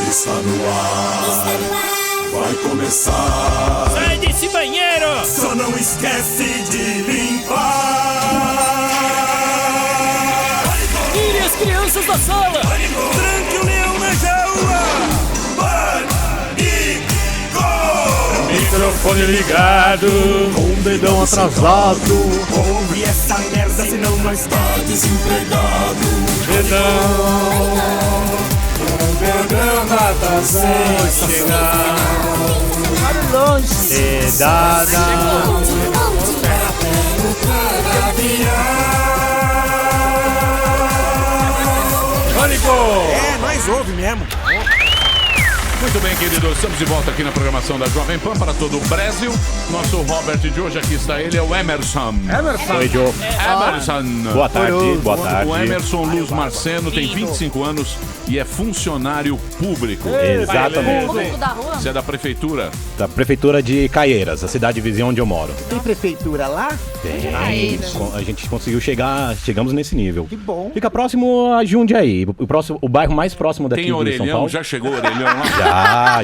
Está no ar, vai começar. Sai desse banheiro! Só não esquece de limpar. Tire as crianças da sala! Tranque o leão na jaula! Pânico! Microfone ligado! Com o dedão atrasado. Ouve essa merda, senão nós tá desempregado. O programa tá sem chegar. Dedada. Pânico! É, nós ouve mesmo. Muito bem, queridos, estamos de volta aqui na programação da Jovem Pan para todo o Brasil. Nosso Robert de hoje, aqui está ele, é o Emerson. Oi, Joe. Emerson. Boa tarde, boa tarde. O Emerson Luz Marceno tem 25 anos e é funcionário público. Exatamente. Você é da prefeitura? Da prefeitura de Caieiras, a cidade vizinha onde eu moro. Tem prefeitura lá? Tem. A gente conseguiu chegamos nesse nível. Que bom. Fica próximo a Jundiaí, o bairro mais próximo daqui Tem de São orelhão? Paulo. Já chegou o orelhão lá?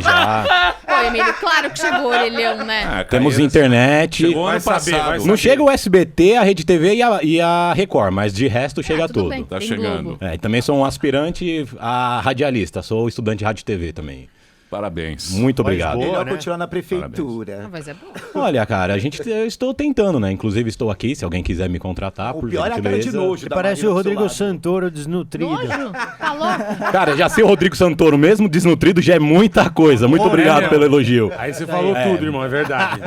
Já. Pô, Emílio, claro que chegou o orelhão, né? Ah, Temos Caieiras. internet. Chegou ano passado. Não chega o SBT, a Rede TV e a Record, mas de resto chega tudo tudo. bem. Tá Tem chegando. Globo. E também sou um aspirante a radialista, sou estudante de rádio e TV também. Parabéns. Muito obrigado. Melhor continuar na prefeitura. Ah, mas é bom. Olha, cara, eu estou tentando, né? Inclusive estou aqui, se alguém quiser me contratar, O por pior é a cara de gentileza. nojo da Parece Marina o do seu Rodrigo lado. Santoro desnutrido. Nojo, tá louco? Cara, já ser o Rodrigo Santoro mesmo desnutrido já é muita coisa. Muito obrigado né, pelo elogio. Aí você falou tudo, irmão, é verdade.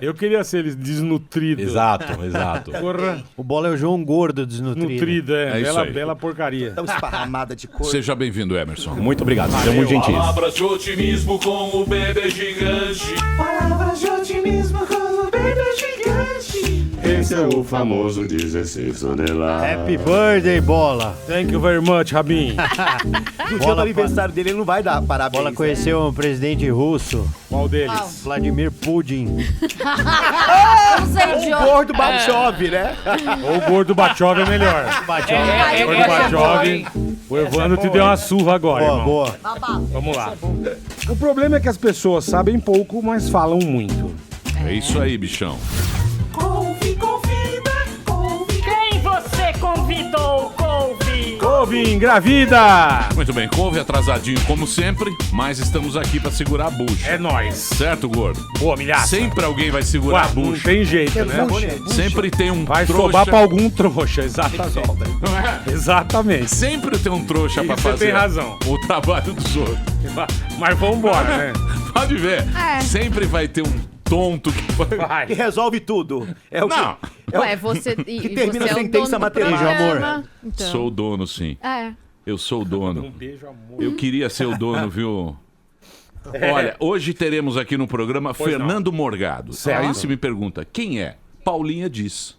Eu queria ser ele desnutrido. Exato, exato. Porra, O Bola é o João Gordo desnutrido. nutrido, É isso aí. bela porcaria. Tão esparramada de cor. Seja bem-vindo, Emerson. Muito obrigado, vocês são muito gentis. Palavras de otimismo com o bebê gigante. Palavras de otimismo com o bebê gigante. Esse é o famoso 16 toneladas. Happy birthday, Bola. Thank you very much, Rabin. No dia do aniversário dele, ele não vai dar parabéns. Bola conheceu um presidente russo, Qual deles? Vladimir Putin. Não sei, O idiota. gordo Batchov, né? Ou o gordo Bachov é melhor. O gordo Bachov. O Evandro te deu uma surra agora, Boa, irmão. boa. Vamos lá. O problema é que as pessoas sabem pouco, mas falam muito. É isso aí, bichão. Quem você convidou, Couve? Couve, engravida! Muito bem, couve atrasadinho como sempre, mas estamos aqui pra segurar a bucha. É nóis. Certo, gordo? Boa, milhaça. Sempre alguém vai segurar Ué, a não bucha. tem jeito, né? Sempre tem um Vai trouxa. sobrar pra algum trouxa, exatamente. Não é? Exatamente. Sempre tem um trouxa pra Você fazer tem razão. o trabalho dos outros. Mas vambora, né? Pode ver. É. Sempre vai ter um tonto que vai... Vai. Que resolve tudo. É o Não, É o- Ué, você. que E termina você a é o sentença dono do matemática. programa. Então. sou o dono, sim. É. Eu sou o dono. Um beijo, amor. Eu queria ser o dono, viu? Olha, hoje teremos aqui no programa Fernando Morgado. Certo. Aí você me pergunta, quem é? Paulinha diz.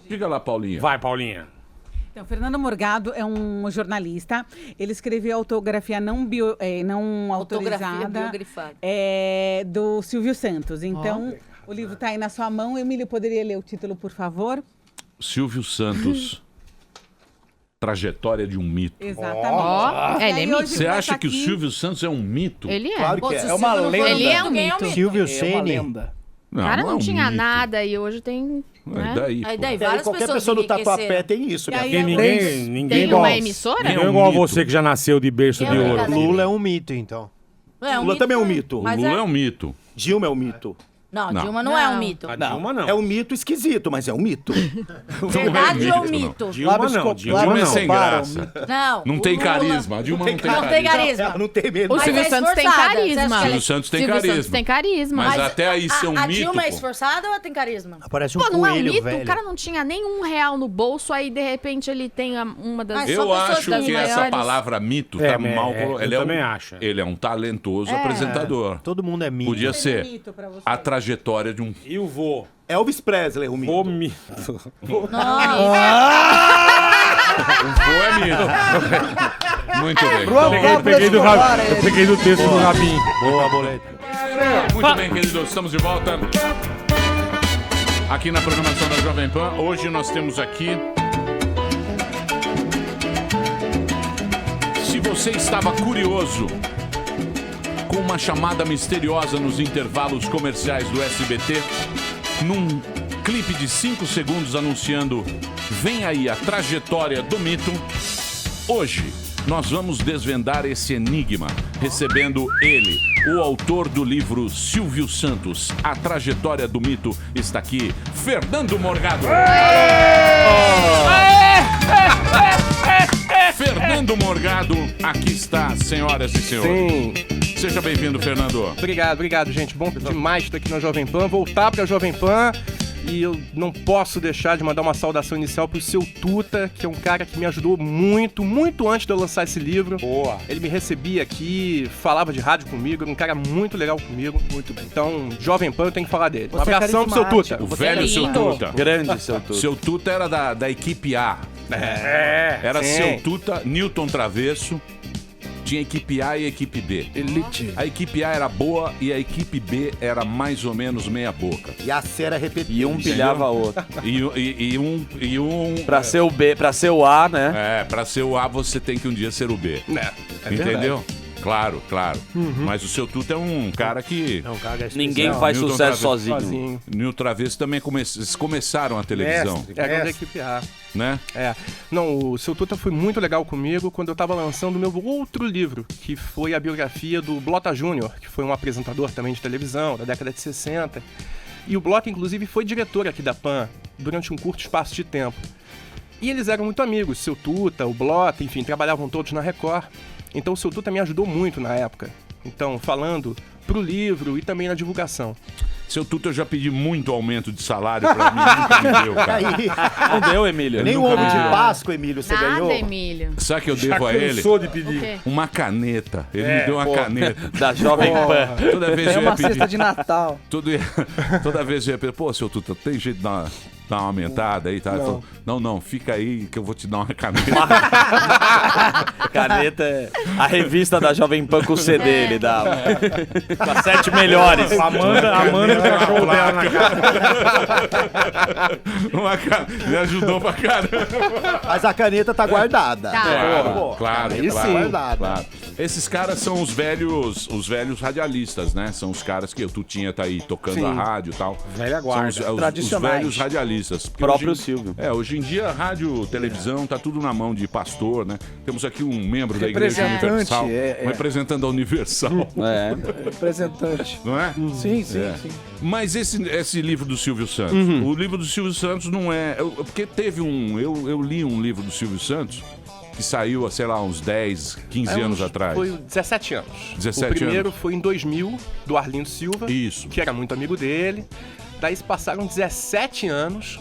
Diga lá, Paulinha. Vai, Paulinha. Então, Fernando Morgado é um jornalista. Ele escreveu autografia não autorizada biografada. do Silvio Santos. Então, o livro está aí na sua mão. Emílio, poderia ler o título, por favor? Silvio Santos. Trajetória de um mito. Exatamente. Ó, E ele é aí, mito. hoje Você vai acha estar que o aqui- Silvio Santos é um mito? Ele é. Claro que é. se É o uma Silvio não for- lenda. Ele é um mito. Silvio É uma Ceni. lenda. O cara é não um tinha mito. nada e hoje tem. Né? Daí, Aí pô. daí É, várias qualquer pessoas pessoa no enriqueceram. Tatuapé tem isso, E né? aí, Porque ninguém Tem igual, uma emissora? ninguém É um igual mito. você que já nasceu de berço É de ouro. verdade. Lula é um mito, então. É Lula também é um mito. Mas Lula é um mito. Dilma é um mito. Não, Não. Dilma não é um Não. mito. A Dilma não. É um mito esquisito, mas é um mito. Verdade ou não. mito? Dilma não. Dilma Dilma é não. sem graça. Não. Não o tem Lula- carisma. A Dilma não tem Não tem carisma. carisma. Não tem medo. O Mas Silvio é Santos tem esforçada. Você carisma. acha que Silvio ela- Santos tem Silvio carisma. Santos tem carisma. Mas até aí ser um a mito, Dilma é pô. esforçada ou ela tem carisma? Parece um Pô, não é um coelho, mito? velho. O cara não tinha nem R$1 no bolso, aí de repente ele tem uma das. Mas Eu são pessoas acho das que essa maiores. palavra mito É, tá mal eu colocada. Ele também acho. Ele é um talentoso apresentador. Todo mundo é mito. Podia ser mito pra você. a trajetória de um... E o vô? Elvis Presley, o mito. O mito. O vô é mito. Muito bem. Eu peguei do texto do Rabin. Boa, boleto. Muito bem, queridos. Estamos de volta aqui na programação da Jovem Pan. Hoje nós temos aqui... Se Você estava curioso com uma chamada misteriosa nos intervalos comerciais do SBT, num clipe de 5 segundos anunciando "Vem aí a trajetória do mito"? Hoje nós vamos desvendar esse enigma, recebendo ele, o autor do livro Silvio Santos, A Trajetória do Mito. Está aqui, Fernando Morgado. Fernando Morgado, aqui está, senhoras e senhores. Sim. Seja bem-vindo, Fernando. Obrigado, gente. Bom demais estar aqui na Jovem Pan. Voltar pra Jovem Pan. E eu não posso deixar de mandar uma saudação inicial pro Seu Tuta, que é um cara que me ajudou muito antes de eu lançar esse livro. Boa. Ele me recebia aqui, falava de rádio comigo, era um cara muito legal comigo. Muito bem. Então, Jovem Pan, eu tenho que falar dele. Um abração pro Seu Tuta. O velho Seu Tuta. Grande Seu Tuta. Seu Tuta era da equipe A. Era sim. Seu Tuta, Newton Travesso. Tinha equipe A e equipe B. Elite. A equipe A era boa e a equipe B era mais ou menos meia boca. E a cera repetida. E um pilhava o outro. E um... Pra ser o B, pra ser o A, né? Pra ser o A você tem que um dia ser o B. Entendeu? Claro. Mas o Seu Tuta é um cara que... Ninguém faz Newton sucesso Travesso. sozinho. Newton Travesso também eles começaram a televisão. Era da equipe A. Né? Não, o Seu Tuta foi muito legal comigo quando eu tava lançando o meu outro livro, que foi a biografia do Blota Júnior, que foi um apresentador também de televisão da década de 60. E o Blota, inclusive, foi diretor aqui da Pan durante um curto espaço de tempo. E eles eram muito amigos, Seu Tuta, o Blota, enfim, trabalhavam todos na Record. Então o Seu Tuta me ajudou muito na época. Então, falando pro livro e também na divulgação. Seu Tuta, eu já pedi muito aumento de salário pra mim, nunca me deu, cara. Não deu, Emílio? Nem o ovo de Páscoa, Emílio, você ganhou? Nada, Emílio. Sabe que eu devo a ele? De pedir. Uma caneta. Ele me deu uma caneta. Da Jovem Pan. Toda vez eu ia pedir. cesta de Natal. Toda vez eu ia pedir, pô, Seu Tuta, tem jeito de dar uma aumentada aí, tá? Ele falou, não, fica aí que eu vou te dar uma caneta. Caneta é a revista da Jovem Pan com o CD, ele dava. Com as 7 melhores. Amanda o cachorro dela na cara. Me ajudou pra caramba. Mas a caneta tá guardada. Tá. Claro. Guardada. Esses caras são os velhos radialistas, né? São os caras que tu tá aí tocando a rádio e tal. Velha guarda. São os velhos radialistas. Porque Próprio Silvio. Hoje em dia, rádio, televisão, tá tudo na mão de pastor, né? Temos aqui um membro da Igreja Universal. Um representante da Universal. Representante. Não é? Sim. Mas esse livro do Silvio Santos, o livro do Silvio Santos não é... Porque teve eu li um livro do Silvio Santos que saiu, sei lá, uns 10, 15 anos atrás. Foi 17 anos. 17 o primeiro foi em 2000, do Arlindo Silva. Isso. Que era muito amigo dele. Daí se passaram 17 anos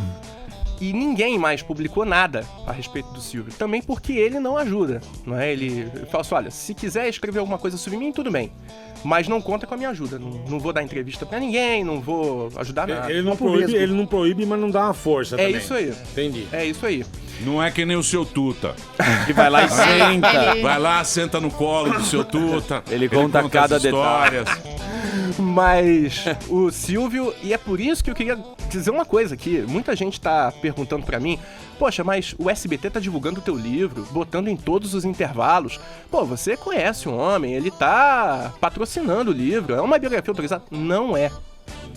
e ninguém mais publicou nada a respeito do Silvio. Também porque ele não ajuda, não é? Ele fala assim, olha, se quiser escrever alguma coisa sobre mim, tudo bem. Mas não conta com a minha ajuda. Não vou dar entrevista pra ninguém, não vou ajudar nada. Ele não proíbe, mas não dá uma força também. É isso aí. Entendi. É isso aí. Não é que nem o Seu Tuta. Que vai lá e senta. Vai lá, senta no colo do Seu Tuta. Ele conta cada as histórias. Mas o Silvio, e é por isso que eu queria dizer uma coisa aqui. Muita gente tá perguntando pra mim, poxa, mas o SBT tá divulgando o teu livro, botando em todos os intervalos. Pô, você conhece o homem, ele tá patrocinando o livro, é uma biografia autorizada. Não é.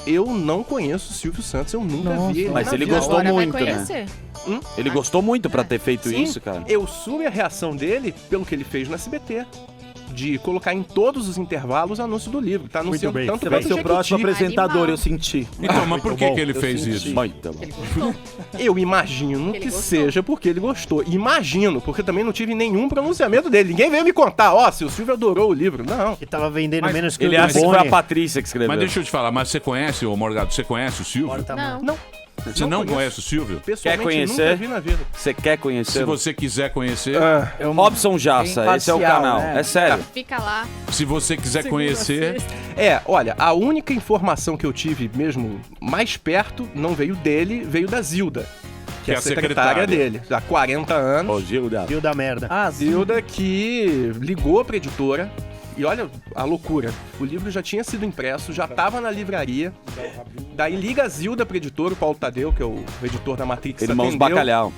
Eu não conheço o Silvio Santos, eu nunca vi ele. Mas na ele vida. gostou Agora muito, vai conhecer. né? Ele gostou muito pra ter feito Sim, isso, cara. eu soube a reação dele pelo que ele fez no SBT. De colocar em todos os intervalos anúncio do livro. Tá anunciando bem. tanto Você vai ser o próximo apresentador, Animal. eu senti. Então, mas por que ele fez isso? Muito bom. Eu imagino Ele que gostou. seja porque ele gostou. Imagino, porque também não tive nenhum pronunciamento dele. Ninguém veio me contar, se o Silvio adorou o livro. Não. Que tava vendendo menos que Ele o acha que foi a Patrícia que escreveu. Mas deixa eu te falar, mas você conhece, ô Morgado, você conhece o Silvio? Não. Você não conhece o Silvio? Pessoalmente, Quer conhecer? nunca vi na vida. Você quer conhecer? Se você quiser conhecer, Robson Jassa, esse é o canal. É sério. Fica lá. se você quiser conhecer, Olha, a única informação que eu tive mesmo mais perto não veio dele, veio da Zilda. Que é a secretária dele, há 40 anos. Ô, Gilda. Viu da merda. Zilda que ligou pra editora. E olha a loucura, o livro já tinha sido impresso, já tava na livraria. Daí liga a Zilda pra editora, o Paulo Tadeu, que é o editor da Matrix. Irmãos atendeu, Bacalhau.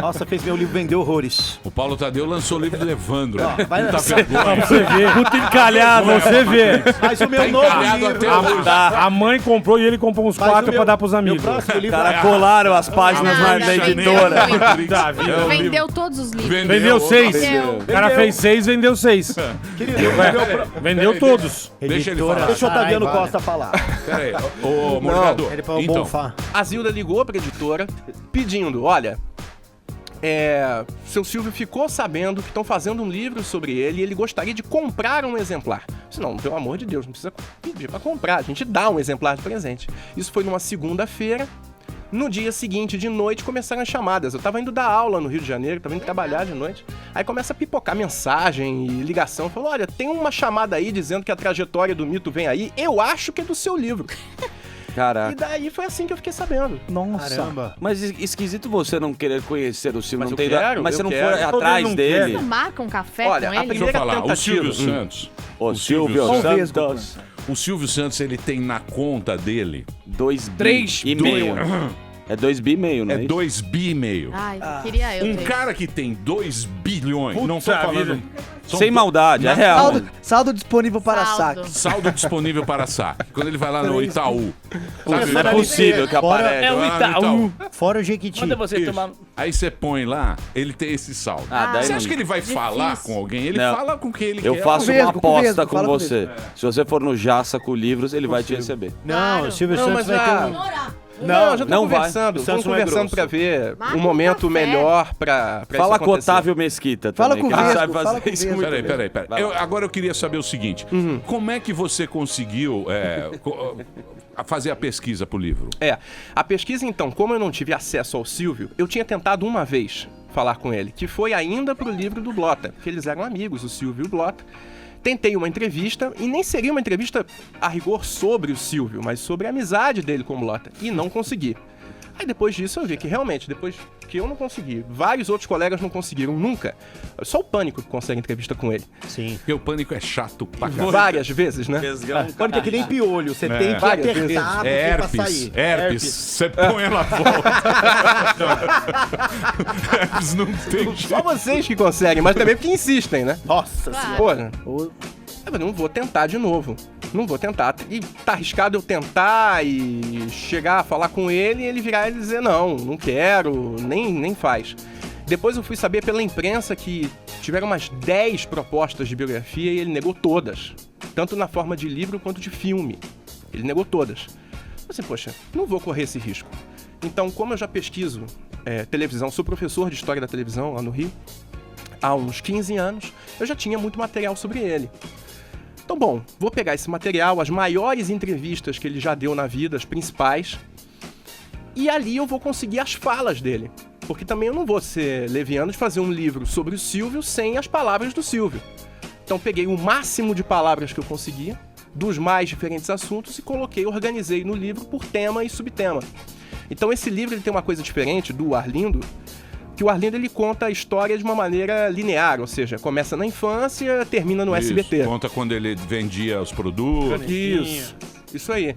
Nossa, fez meu livro vender horrores. O Paulo Tadeu lançou o livro do Evandro. vai Puta lançar. vergonha. Pra você ver. Puta encalhado. Pra você ver. Mas o meu Tá novo encalhado livro... até hoje. A mãe comprou e ele comprou uns Mas 4 o meu- pra dar pros amigos. Meu próximo livro... Cara, colaram as páginas Nada, da vendeu editora. muito. Tá, viu? Vendeu todos os livros. Vendeu 6. Vendeu. O cara fez 6, vendeu 6. Querido, Vendeu todos. Deixa ele falar. deixa o Otaviano Costa falar. Pera aí. Ô, Morgado, Ele falou então, bonfá. A Zilda ligou pra editora pedindo, olha, seu Silvio ficou sabendo que estão fazendo um livro sobre ele e ele gostaria de comprar um exemplar. Eu disse, não, pelo amor de Deus, não precisa pedir pra comprar, a gente dá um exemplar de presente. Isso foi numa segunda-feira. No dia seguinte, de noite, começaram as chamadas. Eu tava indo dar aula no Rio de Janeiro, tava indo trabalhar de noite. Aí começa a pipocar mensagem e ligação. Falou, olha, tem uma chamada aí dizendo que a trajetória do mito vem aí. Eu acho que é do seu livro. Caraca. E daí foi assim que eu fiquei sabendo. Nossa. Caramba. Mas esquisito você não querer conhecer o Silvio. Mas não eu tem quero, mas eu você não quero. foi atrás não dele. Você marca um café Olha, com a ele? Deixa eu primeira falar. O Silvio tentativa. Santos. Ô, Silvio Santos. O Silvio Santos, ele tem na conta dele 2 3 bi e meio. É 2 bi e meio, né? é 2 bi e meio. Ai, queria eu Um ter. cara que tem 2 bilhões, não tô Puta falando... vida. são Sem maldade, é real. Saldo disponível para Saldo. saque. Saldo disponível para saque. Quando ele vai lá no Itaú. Sabe? Não é possível que apareça. É o Vai lá no Itaú. Fora o Jequiti. Manda você Isso. tomar... Aí você põe lá, ele tem esse saldo. Daí Você não- acha que ele vai falar com alguém? Ele Não. fala com quem ele Eu quer. faço Vesgo, uma com aposta Vesgo, com fala com você. Se você for no Jaça com livros, ele vai te receber. Não, Claro. o Silvio Não, Santos mas vai ter um... Não, já tô não vai. conversando. O Vamos Santos não é conversando grosso. pra ver Marca um um momento café. melhor pra isso Fala com o acontecer. Otávio Mesquita Fala também, com que o ele Vesgo, sabe fala fazer com o isso Vesgo. muito bem. Peraí. Agora eu queria saber o seguinte. Como é que você conseguiu fazer a pesquisa pro livro? A pesquisa, então, como eu não tive acesso ao Silvio, eu tinha tentado uma vez falar com ele, que foi ainda pro livro do Blota, que eles eram amigos, o Silvio e o Blota. Tentei uma entrevista, e nem seria uma entrevista a rigor sobre o Silvio, mas sobre a amizade dele com o Blota, e não consegui. Aí depois disso eu vi que realmente, depois que eu não consegui, vários outros colegas não conseguiram nunca. Só o Pânico que consegue entrevista com ele. Sim. Porque o Pânico é chato pra caralho. Várias vezes, né? Pode ter que nem piolho, você tem que Várias apertar É pra herpes. sair. Herpes. Você põe ela volta. Herpes não tem jeito. Só vocês que conseguem, mas também porque insistem, né? Nossa Claro. Pô, eu não vou tentar de novo. Não vou tentar. E tá arriscado eu tentar e chegar a falar com ele e ele virar e dizer não quero, nem faz. Depois eu fui saber pela imprensa que tiveram umas 10 propostas de biografia e ele negou todas. Tanto na forma de livro quanto de filme. Ele negou todas. Assim, poxa, não vou correr esse risco. Então, como eu já pesquiso televisão, sou professor de História da Televisão lá no Rio, há uns 15 anos, eu já tinha muito material sobre ele. Então, bom, vou pegar esse material, as maiores entrevistas que ele já deu na vida, as principais, e ali eu vou conseguir as falas dele. Porque também eu não vou ser leviano de fazer um livro sobre o Silvio sem as palavras do Silvio. Então peguei o máximo de palavras que eu conseguia, dos mais diferentes assuntos, e organizei no livro por tema e subtema. Então esse livro ele tem uma coisa diferente do Arlindo, que o Arlindo ele conta a história de uma maneira linear, ou seja, começa na infância, termina no SBT. Conta quando ele vendia os produtos. Isso aí.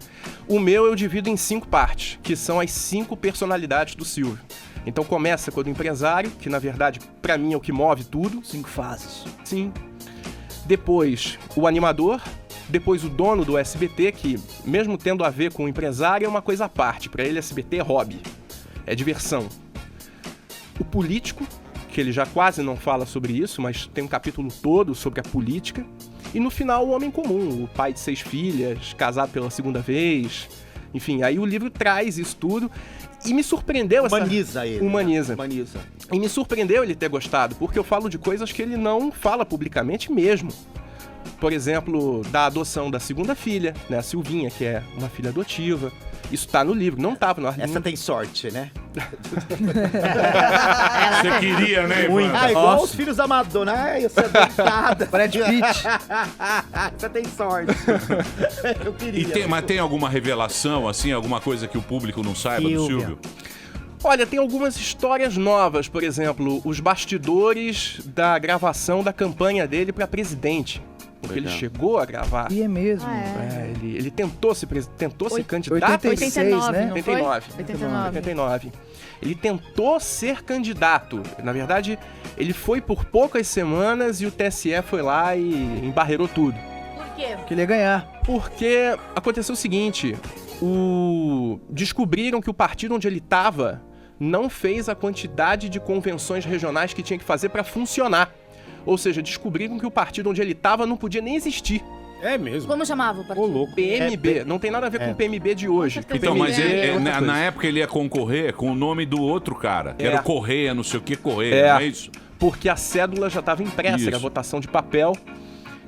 O meu eu divido em 5 partes, que são as 5 personalidades do Silvio. Então começa com o empresário, que na verdade pra mim é o que move tudo. 5 fases. Sim. Depois o animador, depois o dono do SBT, que mesmo tendo a ver com o empresário é uma coisa à parte. Pra ele SBT é hobby, é diversão. O político, que ele já quase não fala sobre isso, mas tem um capítulo todo sobre a política. E no final, o homem comum, o pai de 6 filhas, casado pela 2ª vez. Enfim, aí o livro traz isso tudo. E me surpreendeu Humaniza ele. Humaniza. Humaniza. E me surpreendeu ele ter gostado, porque eu falo de coisas que ele não fala publicamente mesmo. Por exemplo, da adoção da 2ª filha, né, a Silvinha, que é uma filha adotiva. Isso tá no livro, não tava no Arlindo. Essa tem sorte, né? Você queria, né, Ivan? Ah, igual os filhos da Madonna. Ai, você é deitada. Brad Pitt. Você tem sorte. Eu queria. Mas tem alguma revelação, assim, alguma coisa que o público não saiba do Silvio? Olha, tem algumas histórias novas, por exemplo, os bastidores da gravação da campanha dele para presidente. Porque ele chegou a gravar. E é mesmo. Ele tentou se candidato. 86, né? 89. Ele tentou ser candidato. Na verdade, ele foi por poucas semanas e o TSE foi lá e embarreirou tudo. Por quê? Que ele ia ganhar. Porque aconteceu o seguinte, descobriram que o partido onde ele estava não fez a quantidade de convenções regionais que tinha que fazer para funcionar. Ou seja, descobriram que o partido onde ele estava não podia nem existir. É mesmo. Como chamava o partido? louco. PMB, não tem nada a ver com o PMB de hoje. Então, mas na época ele ia concorrer com o nome do outro cara, que era o Correia, não sei o que Correia, não é isso? Porque a cédula já estava impressa, era votação de papel.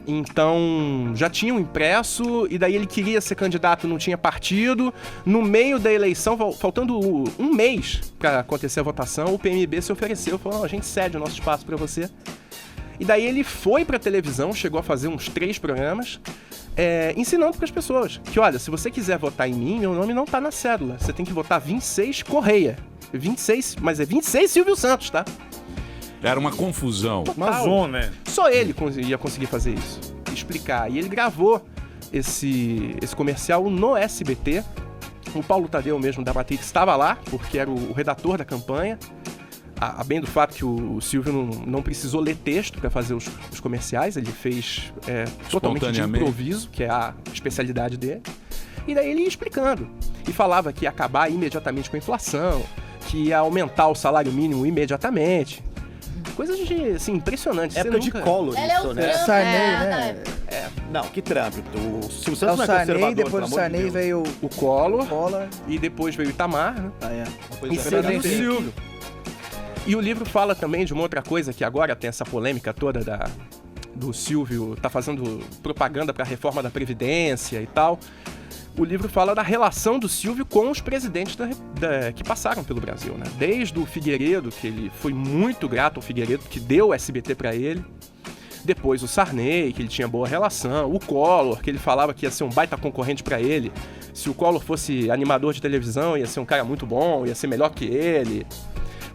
Então, já tinha um impresso, e daí ele queria ser candidato, não tinha partido. No meio da eleição, faltando um mês para acontecer a votação, o PMB se ofereceu, falou, a gente cede o nosso espaço para você. E daí ele foi pra televisão, chegou a fazer uns 3 programas, ensinando pras pessoas que, olha, se você quiser votar em mim, meu nome não tá na cédula. Você tem que votar 26 Correia. 26, mas é 26 Silvio Santos, tá? Era uma confusão. Uma zona, né? Só ele ia conseguir fazer isso, explicar. E ele gravou esse comercial no SBT. O Paulo Tadeu mesmo da Matrix estava lá, porque era o redator da campanha. A bem do fato que o Silvio não precisou ler texto para fazer os comerciais, ele fez totalmente de improviso, que é a especialidade dele. E daí ele ia explicando. E falava que ia acabar imediatamente com a inflação, que ia aumentar o salário mínimo imediatamente. Coisas assim, impressionantes. Época de Collor, isso, né? Sarney, né? Não, que Trump. O Silvio É Santos o não é Sarney, conservador, depois do Sarney veio o Collor, e depois veio o Itamar, né? E seguiu o Silvio. E o livro fala também de uma outra coisa, que agora tem essa polêmica toda do Silvio tá fazendo propaganda para a reforma da Previdência e tal. O livro fala da relação do Silvio com os presidentes que passaram pelo Brasil, né? Desde o Figueiredo, que ele foi muito grato ao Figueiredo, que deu o SBT para ele. Depois o Sarney, que ele tinha boa relação. O Collor, que ele falava que ia ser um baita concorrente para ele. Se o Collor fosse animador de televisão, ia ser um cara muito bom, ia ser melhor que ele.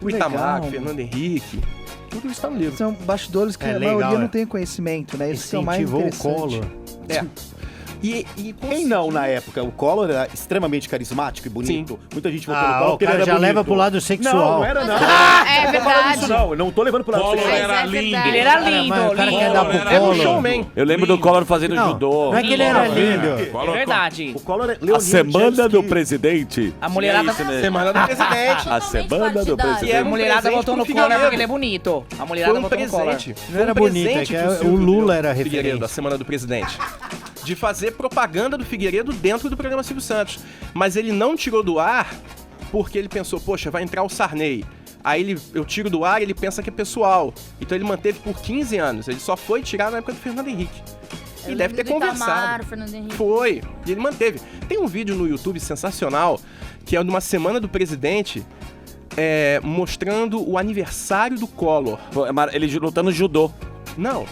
O Itamar, o Fernando Henrique, tudo isso tá no livro. São bastidores que a maioria não tem conhecimento, né? Isso é o mais interessante. O Collor. Quem não na época? O Collor era extremamente carismático e bonito. Sim. Muita gente votou no Collor porque ele era já bonito. leva pro lado sexual. Não era não. É verdade. Não, eu não tô levando pro lado Collor sexual. era lindo. Ele era lindo, O cara quer dar pro Era um Collor. showman. Eu lembro do Collor fazendo judô. Não é que ele era lindo. É verdade. O Collor A semana do presidente. A mulherada... Semana do presidente. A semana do E presidente. era A mulherada votou no Collor Figueiredo. porque ele é bonito. A mulherada Foi um votou no Collor. presente. Não era bonito, é que o Lula era a Figueiredo, referência. a semana do presidente. De fazer propaganda do Figueiredo dentro do programa Silvio Santos. Mas ele não tirou do ar porque ele pensou, poxa, vai entrar o Sarney. Aí eu tiro do ar e ele pensa que é pessoal. Então ele manteve por 15 anos. Ele só foi tirar na época do Fernando Henrique. E deve ter conversado. Fernando Henrique. Foi. E ele manteve. Tem um vídeo no YouTube sensacional que é de uma semana do presidente mostrando o aniversário do Collor. Ele lutando judô. Não.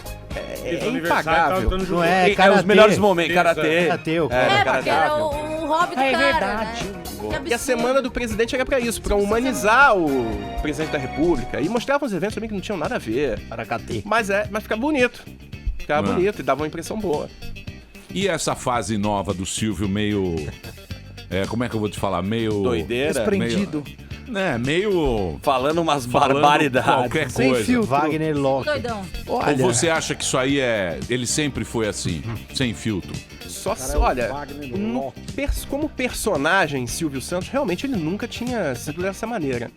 É impagável. Não é, os melhores momentos. Karatê. Karatê, o Porque era o hobby do cara, verdade. né? Que absurdo. E a semana do presidente era pra isso, pra humanizar o presidente da república. E mostrava uns eventos também que não tinham nada a ver. Aracati. Mas ficava bonito. Ficava bonito e dava uma impressão boa. E essa fase nova do Silvio meio... como é que eu vou te falar? Meio... Doideira. Desprendido. Meio... Falando umas barbaridades. Qualquer Sem coisa. filtro. Wagner Locke. Doidão. Ou você acha que isso aí ele sempre foi assim, sem filtro? Olha, como personagem Silvio Santos, realmente ele nunca tinha sido dessa maneira.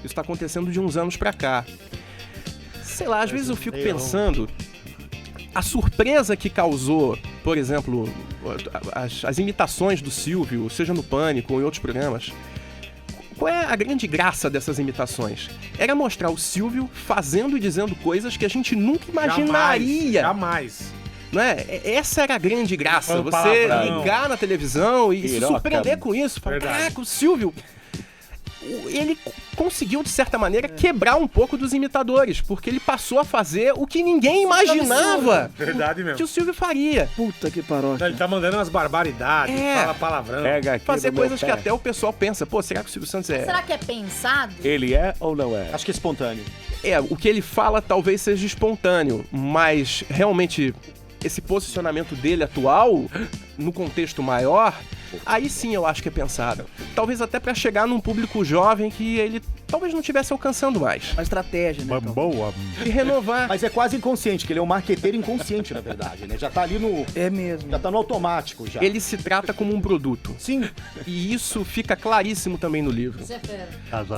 Isso tá acontecendo de uns anos pra cá. Sei lá, às vezes eu fico pensando... A surpresa que causou, por exemplo, as imitações do Silvio, seja no Pânico ou em outros programas... Qual é a grande graça dessas imitações? Era mostrar o Silvio fazendo e dizendo coisas que a gente nunca imaginaria. Jamais. Não é? Essa era a grande graça. Falando Você palavrão. ligar na televisão e se Piroca. surpreender com isso. Falar, Verdade. caraca, o Silvio... Ele conseguiu, de certa maneira, quebrar um pouco dos imitadores, porque ele passou a fazer o que ninguém imaginava Verdade mesmo. que o Silvio faria. Puta que paróquia. Ele tá mandando umas barbaridades, fala palavrão. Pega aqui Fazer no meu coisas que pé. até o pessoal pensa, pô, será que o Silvio Santos é... Será que é pensado? Ele é ou não é? Acho que é espontâneo. O que ele fala talvez seja espontâneo, mas realmente esse posicionamento dele atual, no contexto maior, aí sim eu acho que é pensado. Talvez até pra chegar num público jovem que ele talvez não estivesse alcançando mais. Uma estratégia, né? Boa. E renovar. Mas é quase inconsciente, que ele é um marqueteiro inconsciente, na verdade, né? Já tá ali no... É mesmo. Já tá no automático, já. Ele se trata como um produto. Sim. E isso fica claríssimo também no livro. Isso é fera.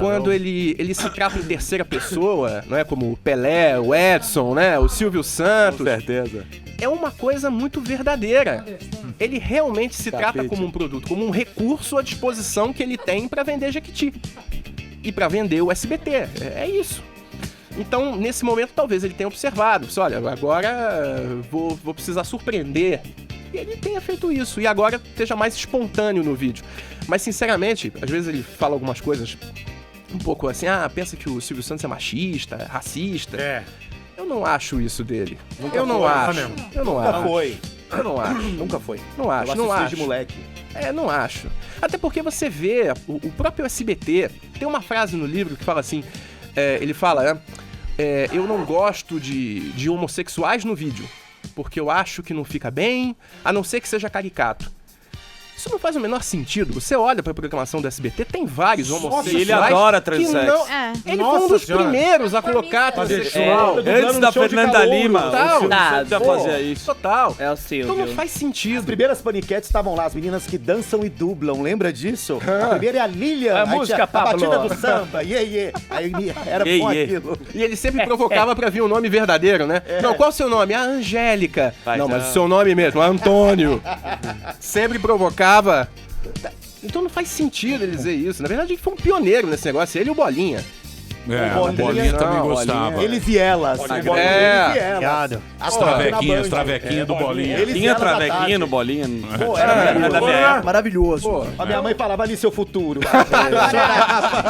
Quando ele se trata em terceira pessoa, não é? Como o Pelé, o Edson, né? O Silvio Santos. Com certeza. É uma coisa muito verdadeira. Ele realmente se trata como um produto, como um recurso à disposição que ele tem para vender Jequiti. E para vender o SBT. É isso. Então, nesse momento, talvez ele tenha observado. Olha, agora vou precisar surpreender. E ele tenha feito isso. E agora esteja mais espontâneo no vídeo. Mas, sinceramente, às vezes ele fala algumas coisas um pouco assim, pensa que o Silvio Santos é machista, racista. Eu não acho isso dele. Eu não acho. Nunca foi. Eu não acho. Nunca foi. Não acho, Eu não assisti acho. de moleque. Não acho. Até porque você vê, o próprio SBT, tem uma frase no livro que fala assim, ele fala, eu não gosto de homossexuais no vídeo, porque eu acho que não fica bem, a não ser que seja caricato. Isso não faz o menor sentido. Você olha pra programação do SBT, tem vários homossexuais. Ele adora transexo. Ele foi um dos primeiros a colocar transexual. Antes da Fernanda Lima, total. o Silvio Santos já fazia isso. Total. É o Silvio. Então não faz sentido. As primeiras paniquetes estavam lá, as meninas que dançam e dublam, lembra disso? A primeira é a Lilian, A música, a batida Pablo. do samba, Aí era bom aquilo. E ele sempre provocava pra vir o nome verdadeiro, né? Não, qual é o seu nome? A Angélica. Não, mas o seu nome mesmo, Antônio. Sempre provocava. Então não faz sentido ele dizer isso. Na verdade, ele foi um pioneiro nesse negócio, ele e o Bolinha. O Bolinha também gostava. Eles e elas. As travequinhas do Bolinha. Tinha travequinha no Bolinha? Pô, era maravilhoso. A minha mãe falava ali seu futuro.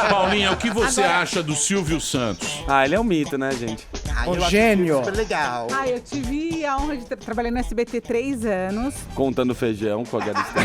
Paulinha, o que você acha do Silvio Santos? Ele é um mito, né, gente? Um gênio. Super legal. Eu tive a honra de trabalhar no SBT 3 anos. Contando feijão com a Galisteu.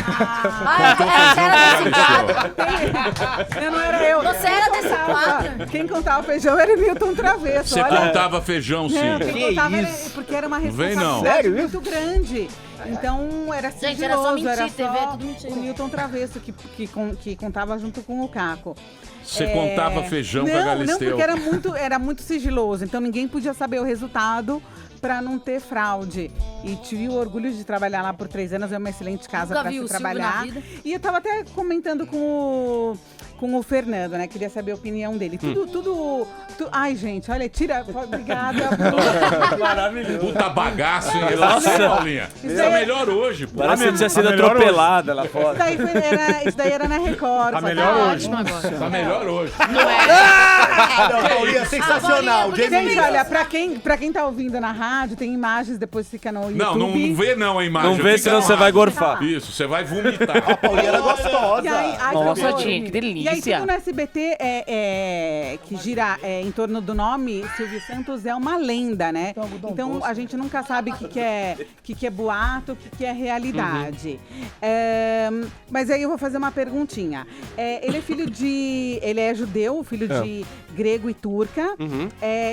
Não era eu. Você era desse quadro? Quem contava feijão era o Milton Travesso. Você contava feijão, sim. Não, quem contava era porque era uma responsabilidade muito grande. Então era sigiloso, Gente, era só mentir, era TV, só tudo mentira. o Milton Travesso que contava junto com o Caco. Você contava feijão com a Galisteu. Não, porque era muito sigiloso, então ninguém podia saber o resultado para não ter fraude. E tive o orgulho de trabalhar lá por 3 anos, é uma excelente casa para se trabalhar. E eu tava até comentando com o Fernando, né? Queria saber a opinião dele. Ai, gente, olha, obrigada. Maravilhoso. Puta bagaço, hein? Nossa, Paulinha. Isso é melhor hoje, pô. Parece que tinha sido atropelada lá fora. Isso daí era na Record. Tá melhor hoje. Tá melhor hoje. Não é? Paulinha, sensacional. Gente, olha, pra quem tá ouvindo na rádio, tem imagens, depois fica no YouTube. Não vê não a imagem. Não vê, senão você vai gorfar. Isso, você vai vomitar. A Paulinha era gostosa. Nossa, Tinha, que delícia. E aí, tudo no SBT que gira em torno do nome Silvio Santos é uma lenda, né? Então a gente nunca sabe o que é boato, o que é realidade. Mas aí eu vou fazer uma perguntinha. Ele é judeu, filho de grego e turca.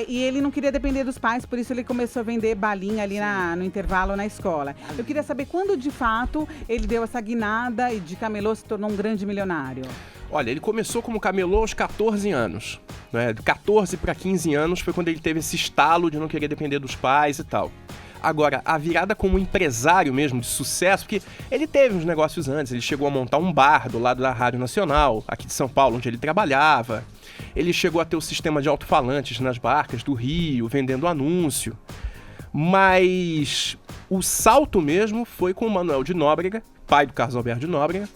E ele não queria depender dos pais, por isso ele começou a vender balinha ali no intervalo na escola. Eu queria saber quando, de fato, ele deu essa guinada e de camelô se tornou um grande milionário. Olha, ele começou como camelô aos 14 anos. Né? De 14 para 15 anos foi quando ele teve esse estalo de não querer depender dos pais e tal. Agora, a virada como empresário mesmo, de sucesso, porque ele teve uns negócios antes, ele chegou a montar um bar do lado da Rádio Nacional, aqui de São Paulo, onde ele trabalhava. Ele chegou a ter o sistema de alto-falantes nas barcas do Rio, vendendo anúncio. Mas o salto mesmo foi com o Manuel de Nóbrega, pai do Carlos Alberto de Nóbrega,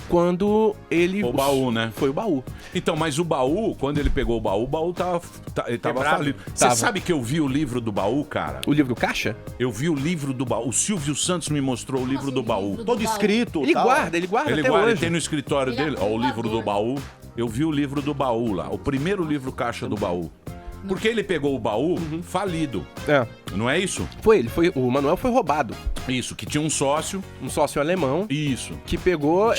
quando ele... O Baú, né? Foi o Baú. Então, mas o Baú, quando ele pegou o Baú tava falido. Você sabe que eu vi o livro do Baú, cara? O livro Caixa? Eu vi o livro do Baú. O Silvio Santos me mostrou o livro do Baú. Todo escrito. Ele guarda até hoje. Ele tem no escritório dele, ó, o livro do Baú. Eu vi o livro do Baú lá, o primeiro livro Caixa do Baú. Porque ele pegou o baú falido. É. Não é isso? O Manuel foi roubado. Isso, que tinha um sócio alemão. Isso. Que pegou.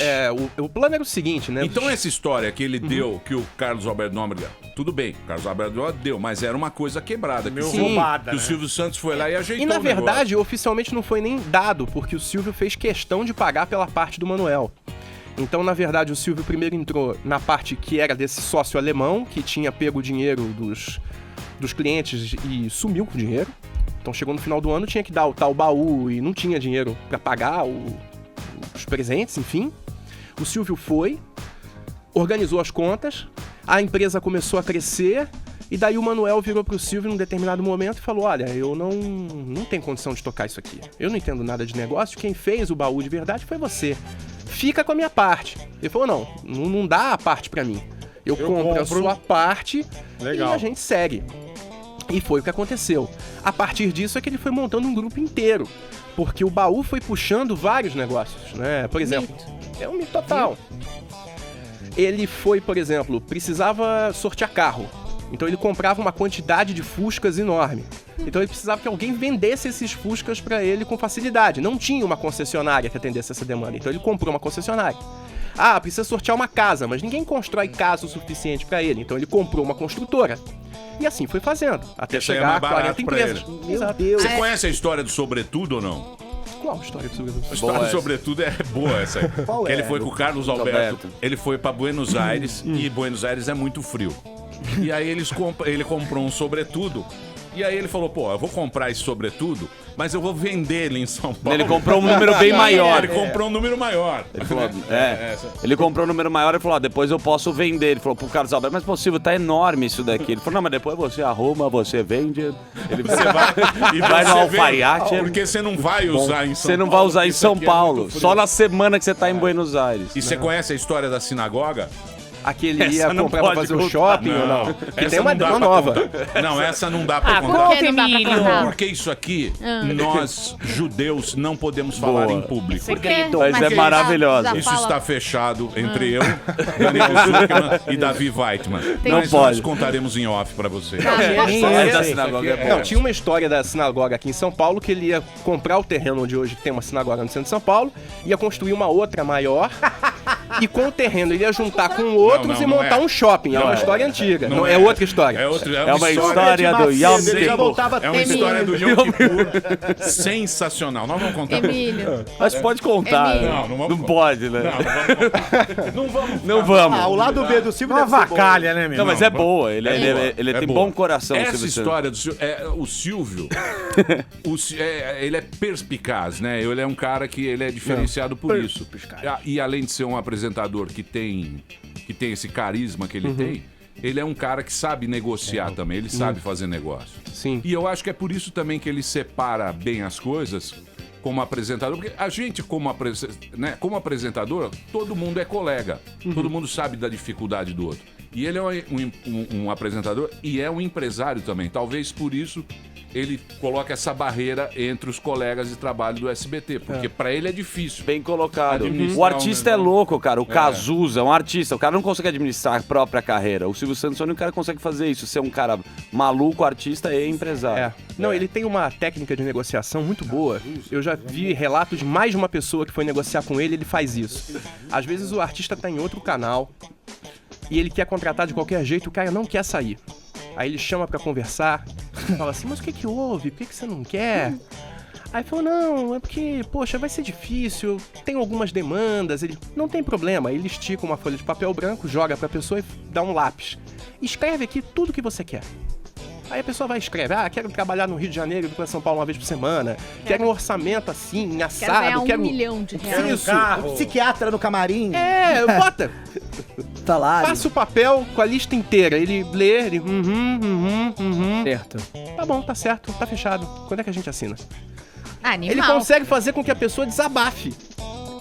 O plano era o seguinte, né? Então essa história que ele deu, que o Carlos Alberto Nóbrega, tudo bem, o Carlos Alberto Nóbrega deu, mas era uma coisa quebrada. Meio que roubada, que o né? Silvio Santos foi lá e ajeitou E na o negócio. verdade, oficialmente não foi nem dado, porque o Silvio fez questão de pagar pela parte do Manuel. Então, na verdade, o Silvio primeiro entrou na parte que era desse sócio alemão, que tinha pego o dinheiro dos clientes e sumiu com o dinheiro. Então, chegou no final do ano, tinha que dar o tal baú e não tinha dinheiro pra pagar os presentes, enfim. O Silvio foi, organizou as contas, a empresa começou a crescer, e daí o Manuel virou pro Silvio num determinado momento e falou: olha, eu não tenho condição de tocar isso aqui. Eu não entendo nada de negócio, quem fez o baú de verdade foi você. Fica com a minha parte. Ele falou: não dá a parte pra mim. Eu compro a sua parte e a gente segue. E foi o que aconteceu. A partir disso é que ele foi montando um grupo inteiro. Porque o baú foi puxando vários negócios, né? Por exemplo, é um mito total. Ele foi, por exemplo, precisava sortear carro. Então ele comprava uma quantidade de Fuscas enorme. Então ele precisava que alguém vendesse esses Fuscas pra ele com facilidade. Não tinha uma concessionária que atendesse essa demanda. Então ele comprou uma concessionária. Ah, precisa sortear uma casa, mas ninguém constrói casa o suficiente pra ele. Então ele comprou uma construtora. E assim foi fazendo, até chegar a 40 empresas. Meu Deus. Você conhece a história do Sobretudo ou não? Qual a história do Sobretudo? A história do Sobretudo é boa essa aí. Qual que é? ele foi com o Carlos Alberto. Ele foi pra Buenos Aires e Buenos Aires é muito frio. E aí ele comprou um Sobretudo. E aí ele falou: pô, eu vou comprar esse Sobretudo, mas eu vou vender ele em São Paulo. Ele comprou um número bem maior. Ele comprou um número maior. Ele falou, ele comprou um número maior e falou: depois eu posso vender. Ele falou pro Carlos Alberto: mas possível, tá enorme isso daqui. Ele falou: não, mas depois você arruma, você vende. Ele Você vai, e vai você no vê, alfaiate. porque você não vai usar em São Paulo. Você não vai usar em isso São aqui é Paulo. muito frio. Só na semana que você tá em Buenos Aires. E você conhece a história da sinagoga? Aquele ia comprar pra fazer um shopping ou não? Que tem uma nova. Não, essa não dá pra contar. Por que não dá pra contar? Porque isso aqui, nós, judeus, não podemos falar em público. Segredo. Mas é maravilhosa. Isso está fechado entre eu, Danilo Zuckerman e Davi Weitman. Não Mas pode. nós contaremos em off pra você. Não, tinha uma história da sinagoga aqui em São Paulo, que ele ia comprar o terreno onde hoje tem uma sinagoga no centro de São Paulo, ia construir uma outra maior, e com o terreno ele ia juntar com outros e montar um shopping. É uma história antiga. Não é outra história. É uma história do Yom Kippur. É uma história do Yom Kippur sensacional. Nós vamos contar. Emílio. Mas pode contar. Não pode, né? Não vamos. Não vamos. Ah, o lado B do Silvio Uma deve ser bom. vacalha, né, meu? Não, mas é boa. Ele tem boa. bom coração. Essa Silvio história do Silvio, o Silvio, ele é perspicaz, né? Ele é um cara que ele é diferenciado por isso. E além de ser um apresentador que tem esse carisma que ele tem, ele é um cara que sabe negociar também, ele sabe fazer negócio. Sim. E eu acho que é por isso também que ele separa bem as coisas como apresentador, porque a gente, como apresentador, todo mundo é colega, todo mundo sabe da dificuldade do outro. E ele é um apresentador e é um empresário também. Talvez por isso ele coloca essa barreira entre os colegas de trabalho do SBT, porque pra ele é difícil. Bem colocado. Administrar O artista é louco, cara. O É. Cazuza é um artista. O cara não consegue administrar a própria carreira. O Silvio Santos é o único cara que consegue fazer isso. Ser um cara maluco, artista e empresário. Não, ele tem uma técnica de negociação muito boa. Eu já vi relatos de mais de uma pessoa que foi negociar com ele, ele faz isso. Às vezes o artista tá em outro canal e ele quer contratar de qualquer jeito, o cara não quer sair. Aí ele chama pra conversar, fala assim: mas o que houve? Por que você não quer? Aí falou: não, é porque, poxa, vai ser difícil, tem algumas demandas. Ele: não tem problema. Aí ele estica uma folha de papel branco, joga pra pessoa e dá um lápis. Escreve aqui tudo que você quer. Aí a pessoa vai escrever: quero trabalhar no Rio de Janeiro e vir pra São Paulo uma vez por semana. Quero um orçamento assim, assado. Quero ganhar 1 milhão de reais. Isso. Um psiquiatra no camarim. Bota. Tá lá. Passa o papel com a lista inteira. Ele lê, ele... Certo. Tá bom, tá certo, tá fechado. Quando é que a gente assina? Animal. Ele consegue fazer com que a pessoa desabafe.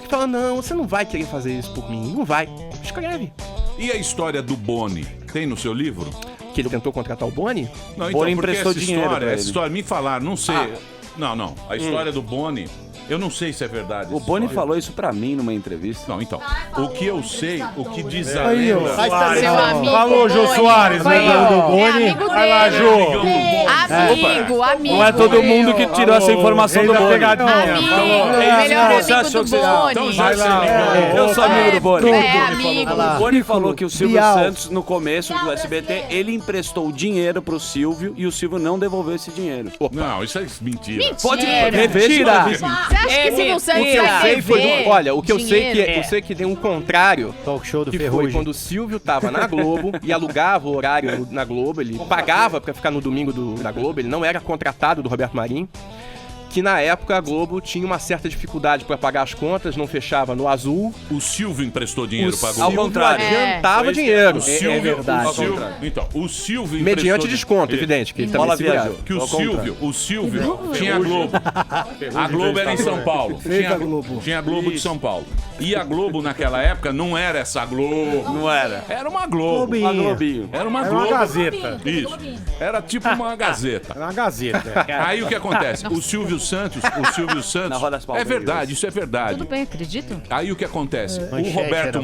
Ele fala: não, você não vai querer fazer isso por mim. Não vai. Escreve. E a história do Boni? Tem no seu livro? Que ele tentou contratar o Boni? Não, Boni porque emprestou essa dinheiro pra história, ele. me falaram, não sei. Não. A história do Boni Eu não sei se é verdade. O Boni falou isso pra mim numa entrevista. Não, então. O que eu sei, o que diz a Aí, ó. lenda... Seu amigo Falou, Jô Boni. Soares, Foi, né? ó. Do Boni. É amigo Vai lá, dele. Jô. Amigo. Não é todo mundo que tirou essa informação Rei do da Boni. pegadinha. Melhor amigo do Então, Boni. já Vai lá, sei. Eu sou amigo do Boni. É amigo. O Boni falou que o Silvio Bial. Santos, no começo do SBT, ele emprestou dinheiro pro Silvio e o Silvio não devolveu esse dinheiro. Não, isso é mentira. Mentira. Pode rever esse Mentira. vídeo. Você acha que Silvio Santos Eu vai sei foi dever do, olha, o que eu sei dinheiro? eu sei que tem um contrário, Talk show do que foi Ferrugem. quando o Silvio tava na Globo e alugava o horário na Globo, ele pagava pra ficar no domingo da Globo, ele não era contratado do Roberto Marinho, que na época a Globo tinha uma certa dificuldade pra pagar as contas, não fechava no azul. O Silvio emprestou dinheiro pra Ao Globo. contrário, É. adiantava dinheiro. O Silvio, verdade. o Silvio, então, o Silvio Mediante emprestou- desconto, evidente, que ele também Bola segurava. viajou. Que o Ao Silvio tinha a Globo. A Globo era em São Paulo. Tinha a Globo de São Paulo. E a Globo naquela época não era essa Globo. Não era. Era uma Globo. Uma Globinho. Era uma Era Globo. uma Gazeta. Isso. Era tipo uma Gazeta. Era uma Gazeta. Aí o que acontece? O Silvio Santos. Na Roda das É Palmeiras. verdade, isso é verdade. Tudo bem, acredito. Aí o que acontece? O Manchete Roberto era boa.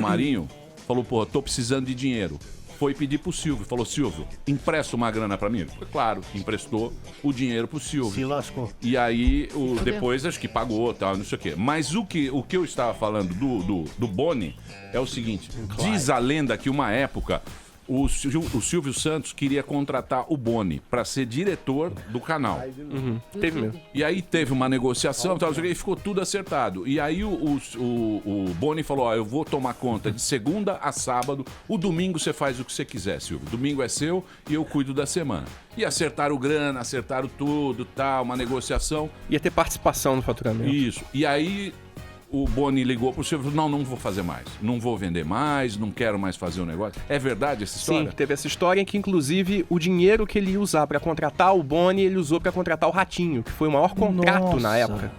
Marinho falou, pô, tô precisando de dinheiro. Foi pedir pro Silvio, falou, Silvio, empresta uma grana pra mim? Foi claro, emprestou o dinheiro pro Silvio. Se lascou. E aí, depois acho que pagou, tal, não sei o quê. Mas o que eu estava falando do Boni é o seguinte, diz a lenda que uma época o Silvio Santos queria contratar o Boni para ser diretor do canal. Teve mesmo. E aí teve uma negociação tal, não sei o quê, e ficou tudo acertado. E aí o Boni falou, ó, eu vou tomar conta de segunda a sábado, o domingo você faz o que você quiser, Silvio. Domingo é seu e eu cuido da semana. E acertaram grana, acertaram tudo, tal, uma negociação. Ia ter participação no faturamento. Isso. E aí o Boni ligou pro Silvio e falou, não vou fazer mais. Não vou vender mais, não quero mais fazer o negócio. É verdade essa história? Sim, teve essa história em que, inclusive, o dinheiro que ele ia usar pra contratar o Boni, ele usou pra contratar o Ratinho, que foi o maior contrato na época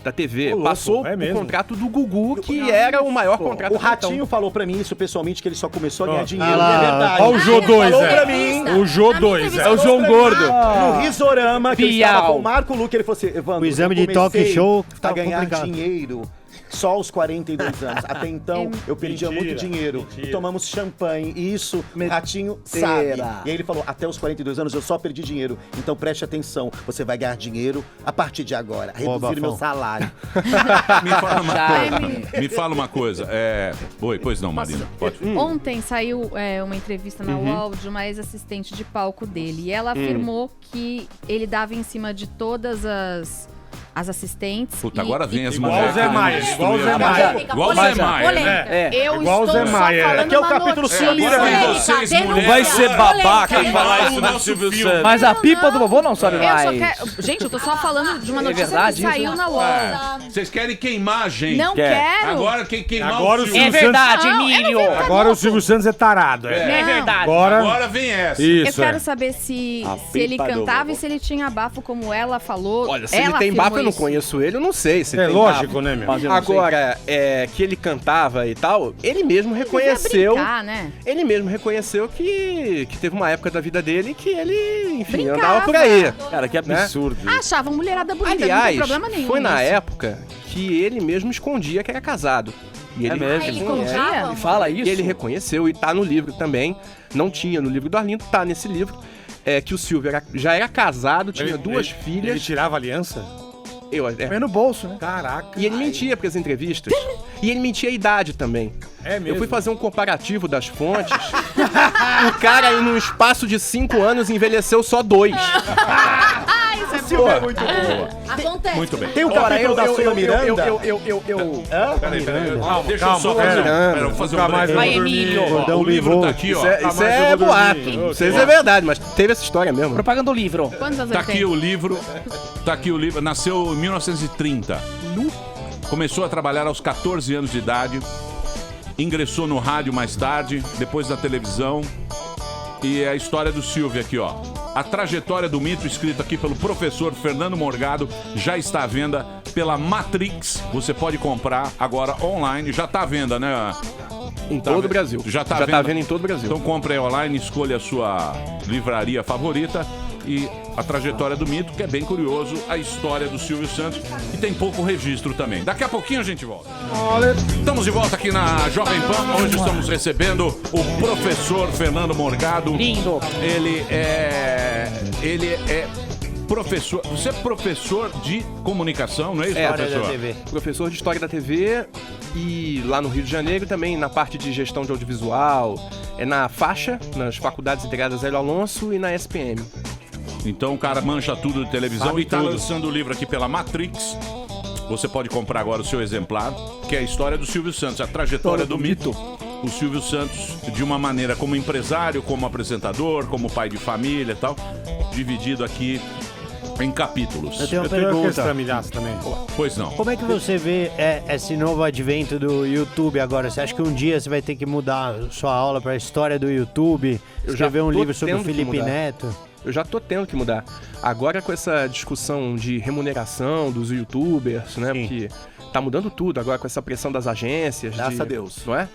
da TV. Ô, louco, Passou é o mesmo? contrato do Gugu, que era o maior contrato O até então. Ratinho falou pra mim isso pessoalmente, que ele só começou a ganhar Ó, dinheiro. ah lá, e é verdade. Ó o Jô 2, Falou pra é. mim. O Jô 2, é. É o João Gordo. No Risorama, que eu estava Bial. com o Marco Luque, ele falou assim, Evandro, O exame eu de talk comecei show a tá ganhar complicado. dinheiro só aos 42 anos. Até então, eu perdia Mentira, muito dinheiro. mentira. E tomamos champanhe, e isso o Ratinho sabe. E aí ele falou, até os 42 anos eu só perdi dinheiro. Então preste atenção, você vai ganhar dinheiro a partir de agora. Reduzir Bafão. meu salário. Me fala uma coisa. Oi, pois não, Marina. Pode. Ontem saiu uma entrevista na UOL de uma ex-assistente de palco dele. E ela afirmou que ele dava em cima de todas as assistentes. Puta, agora vem as Igual mulheres. o Zé Maia, querendo igual o Zé destruir. Maia. Igual o Zé Maia, né? Eu igual o estou Zé só Maia. falando Aqui é o uma capítulo notícia. Samira, Agora vocês, Cadê mulheres. Vai ser babaca Polêmica. e Falar isso do Nosso Silvio filme. Santos. Mas a pipa do vovô não sobe Eu só mais. quero... Gente, eu tô só falando de uma É notícia verdade que isso, saiu né? na UOL. Vocês querem queimar a gente. Não quero. Agora quem queimar Agora o o Silvio É verdade, Não, Emílio. eu não vi. Agora o Silvio Santos é tarado. É verdade. Agora vem essa. Isso, Eu quero é. saber se A ele pipa do cantava vovô. e se ele tinha bafo, como ela falou. Olha, se ela ele tem afirmou bafo, eu não isso. conheço ele, eu não sei se ele É tem lógico, bafo. né, meu? Mas eu não sei. Agora, que ele cantava e tal, ele mesmo reconheceu. Brincar, né? Ele mesmo reconheceu que teve uma época da vida dele que ele, enfim, Brincava. andava por aí. Cara, que absurdo. Achava uma mulherada bonita, não tem Aliás, problema nenhum. foi na nisso. época que ele mesmo escondia que era casado. E ele mesmo? Ele reconhece. escondia? E fala isso. E ele reconheceu, e tá no livro também. Não tinha no livro do Arlindo, tá nesse livro. Que o Silvio já era casado, tinha duas filhas. Ele tirava aliança? Põe no bolso, né? Caraca. E ele mentia para as entrevistas. E ele mentia a idade também. É mesmo? Eu fui fazer um comparativo das fontes. O cara, em um espaço de 5 anos, envelheceu só 2. Silvio é muito boa. Acontece. Muito bem. Tem o capítulo da Sula Miranda. Peraí. Deixa eu Calma, só pera. fazer. Pera, eu vou fazer Nunca um mais eu break. vou dormir. Emílio. Gordão O livro Bivô. tá aqui, ó. Isso mas eu é vou boato. dormir. Não sei se é verdade, mas teve essa história mesmo. Propaganda do livro. Quantos anos Tá ele aqui tem? o livro. Tá aqui o livro. Nasceu em 1930. Começou a trabalhar aos 14 anos de idade. Ingressou no rádio mais tarde, depois na televisão. E é a história do Silvio aqui, ó. A trajetória do mito, escrito aqui pelo professor Fernando Morgado, já está à venda pela Matrix. Você pode comprar agora online. Já está à venda, né? Em todo o Brasil. Já está tá vendo em todo o Brasil. Então compre aí online, escolha a sua livraria favorita e a trajetória do mito, que é bem curioso, a história do Silvio Santos, e tem pouco registro também. Daqui a pouquinho a gente volta. Estamos de volta aqui na Jovem Pan. Hoje estamos recebendo o professor Fernando Morgado. Lindo. Ele é professor. Você é professor de comunicação, não é isso, professor? Da TV. Professor de História da TV e lá no Rio de Janeiro também na parte de gestão de audiovisual, na faixa, nas faculdades integradas Hélio Alonso e na SPM. Então o cara mancha tudo de televisão. Sabe e tá tudo. lançando o livro aqui pela Matrix. Você pode comprar agora o seu exemplar, que é a história do Silvio Santos, a trajetória do mito. O Silvio Santos, de uma maneira como empresário, como apresentador, como pai de família e tal, dividido aqui em capítulos. Eu tenho uma Eu tenho pergunta. também. Pois não. Como é que você vê esse novo advento do YouTube agora? Você acha que um dia você vai ter que mudar sua aula para a história do YouTube? Escrever um livro sobre o Felipe Neto? Eu já tô tendo que mudar. Agora com essa discussão de remuneração dos youtubers, né? Porque tá mudando tudo agora com essa pressão das agências. Graças a Deus. Não é?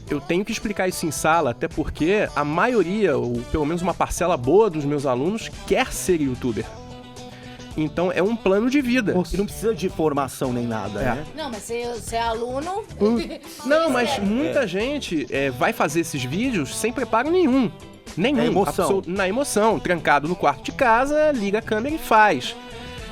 Eu tenho que explicar isso em sala, até porque a maioria, ou pelo menos uma parcela boa dos meus alunos, quer ser youtuber. Então é um plano de vida. E não precisa de formação nem nada, né? Não, mas você é aluno... Não, mas muita gente vai fazer esses vídeos sem preparo nenhum. Nenhum. É emoção. Na emoção. Trancado no quarto de casa, liga a câmera e faz.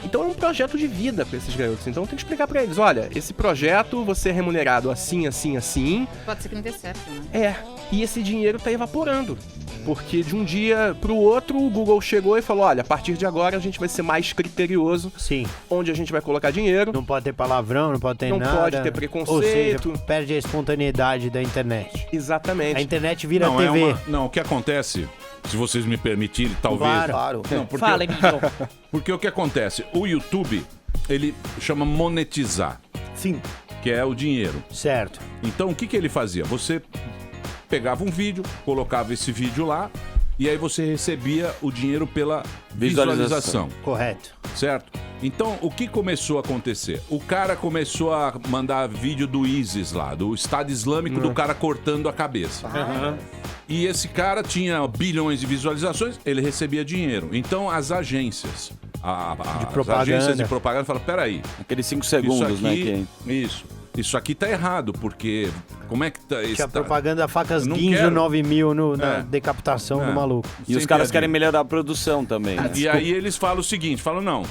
Então é um projeto de vida para esses garotos. Então tem que explicar para eles, olha, esse projeto você é remunerado assim, assim, assim. Pode ser que não dê certo, né? E esse dinheiro tá evaporando. Porque de um dia pro outro o Google chegou e falou, olha, a partir de agora a gente vai ser mais criterioso. Sim. Onde a gente vai colocar dinheiro. Não pode ter palavrão, não pode ter nada. Não pode ter preconceito. Ou seja, perde a espontaneidade da internet. Exatamente. A internet vira Não, TV. Não, o que acontece, se vocês me permitirem, talvez... Claro. Não, porque Fala, Emílio. Porque o que acontece? O YouTube, ele chama monetizar. Sim. Que é o dinheiro. Certo. Então, o que ele fazia? Você pegava um vídeo, colocava esse vídeo lá, e aí você recebia o dinheiro pela visualização. Correto. Certo? Então, o que começou a acontecer? O cara começou a mandar vídeo do ISIS lá, do Estado Islâmico, do cara cortando a cabeça. E esse cara tinha bilhões de visualizações, ele recebia dinheiro. Então, as agências... As agências de propaganda falam, peraí. Aqueles 5 segundos, isso aqui, né? Isso aqui tá errado, porque... Como é que tá... Tinha propaganda facas Não Guinzo quero. 9 mil na decapitação do maluco. E os caras querem melhorar a produção também. E aí eles falam o seguinte, falam, não,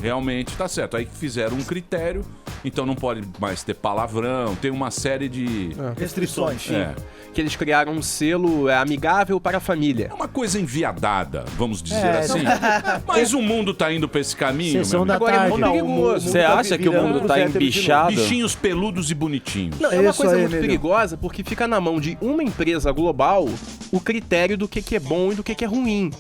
realmente tá certo. Aí fizeram um critério, então não pode mais ter palavrão, tem uma série de... Restrições. Que eles criaram um selo amigável para a família. É uma coisa enviadada, vamos dizer assim. Mas o mundo tá indo pra esse caminho, Sessão meu da amigo. tarde. É muito perigoso. Você acha que o mundo tá embichado? Bichinhos peludos e bonitinhos. Não, é uma Isso coisa aí, muito Emílio. perigosa porque fica na mão de uma empresa global o critério do que é bom e do que é ruim.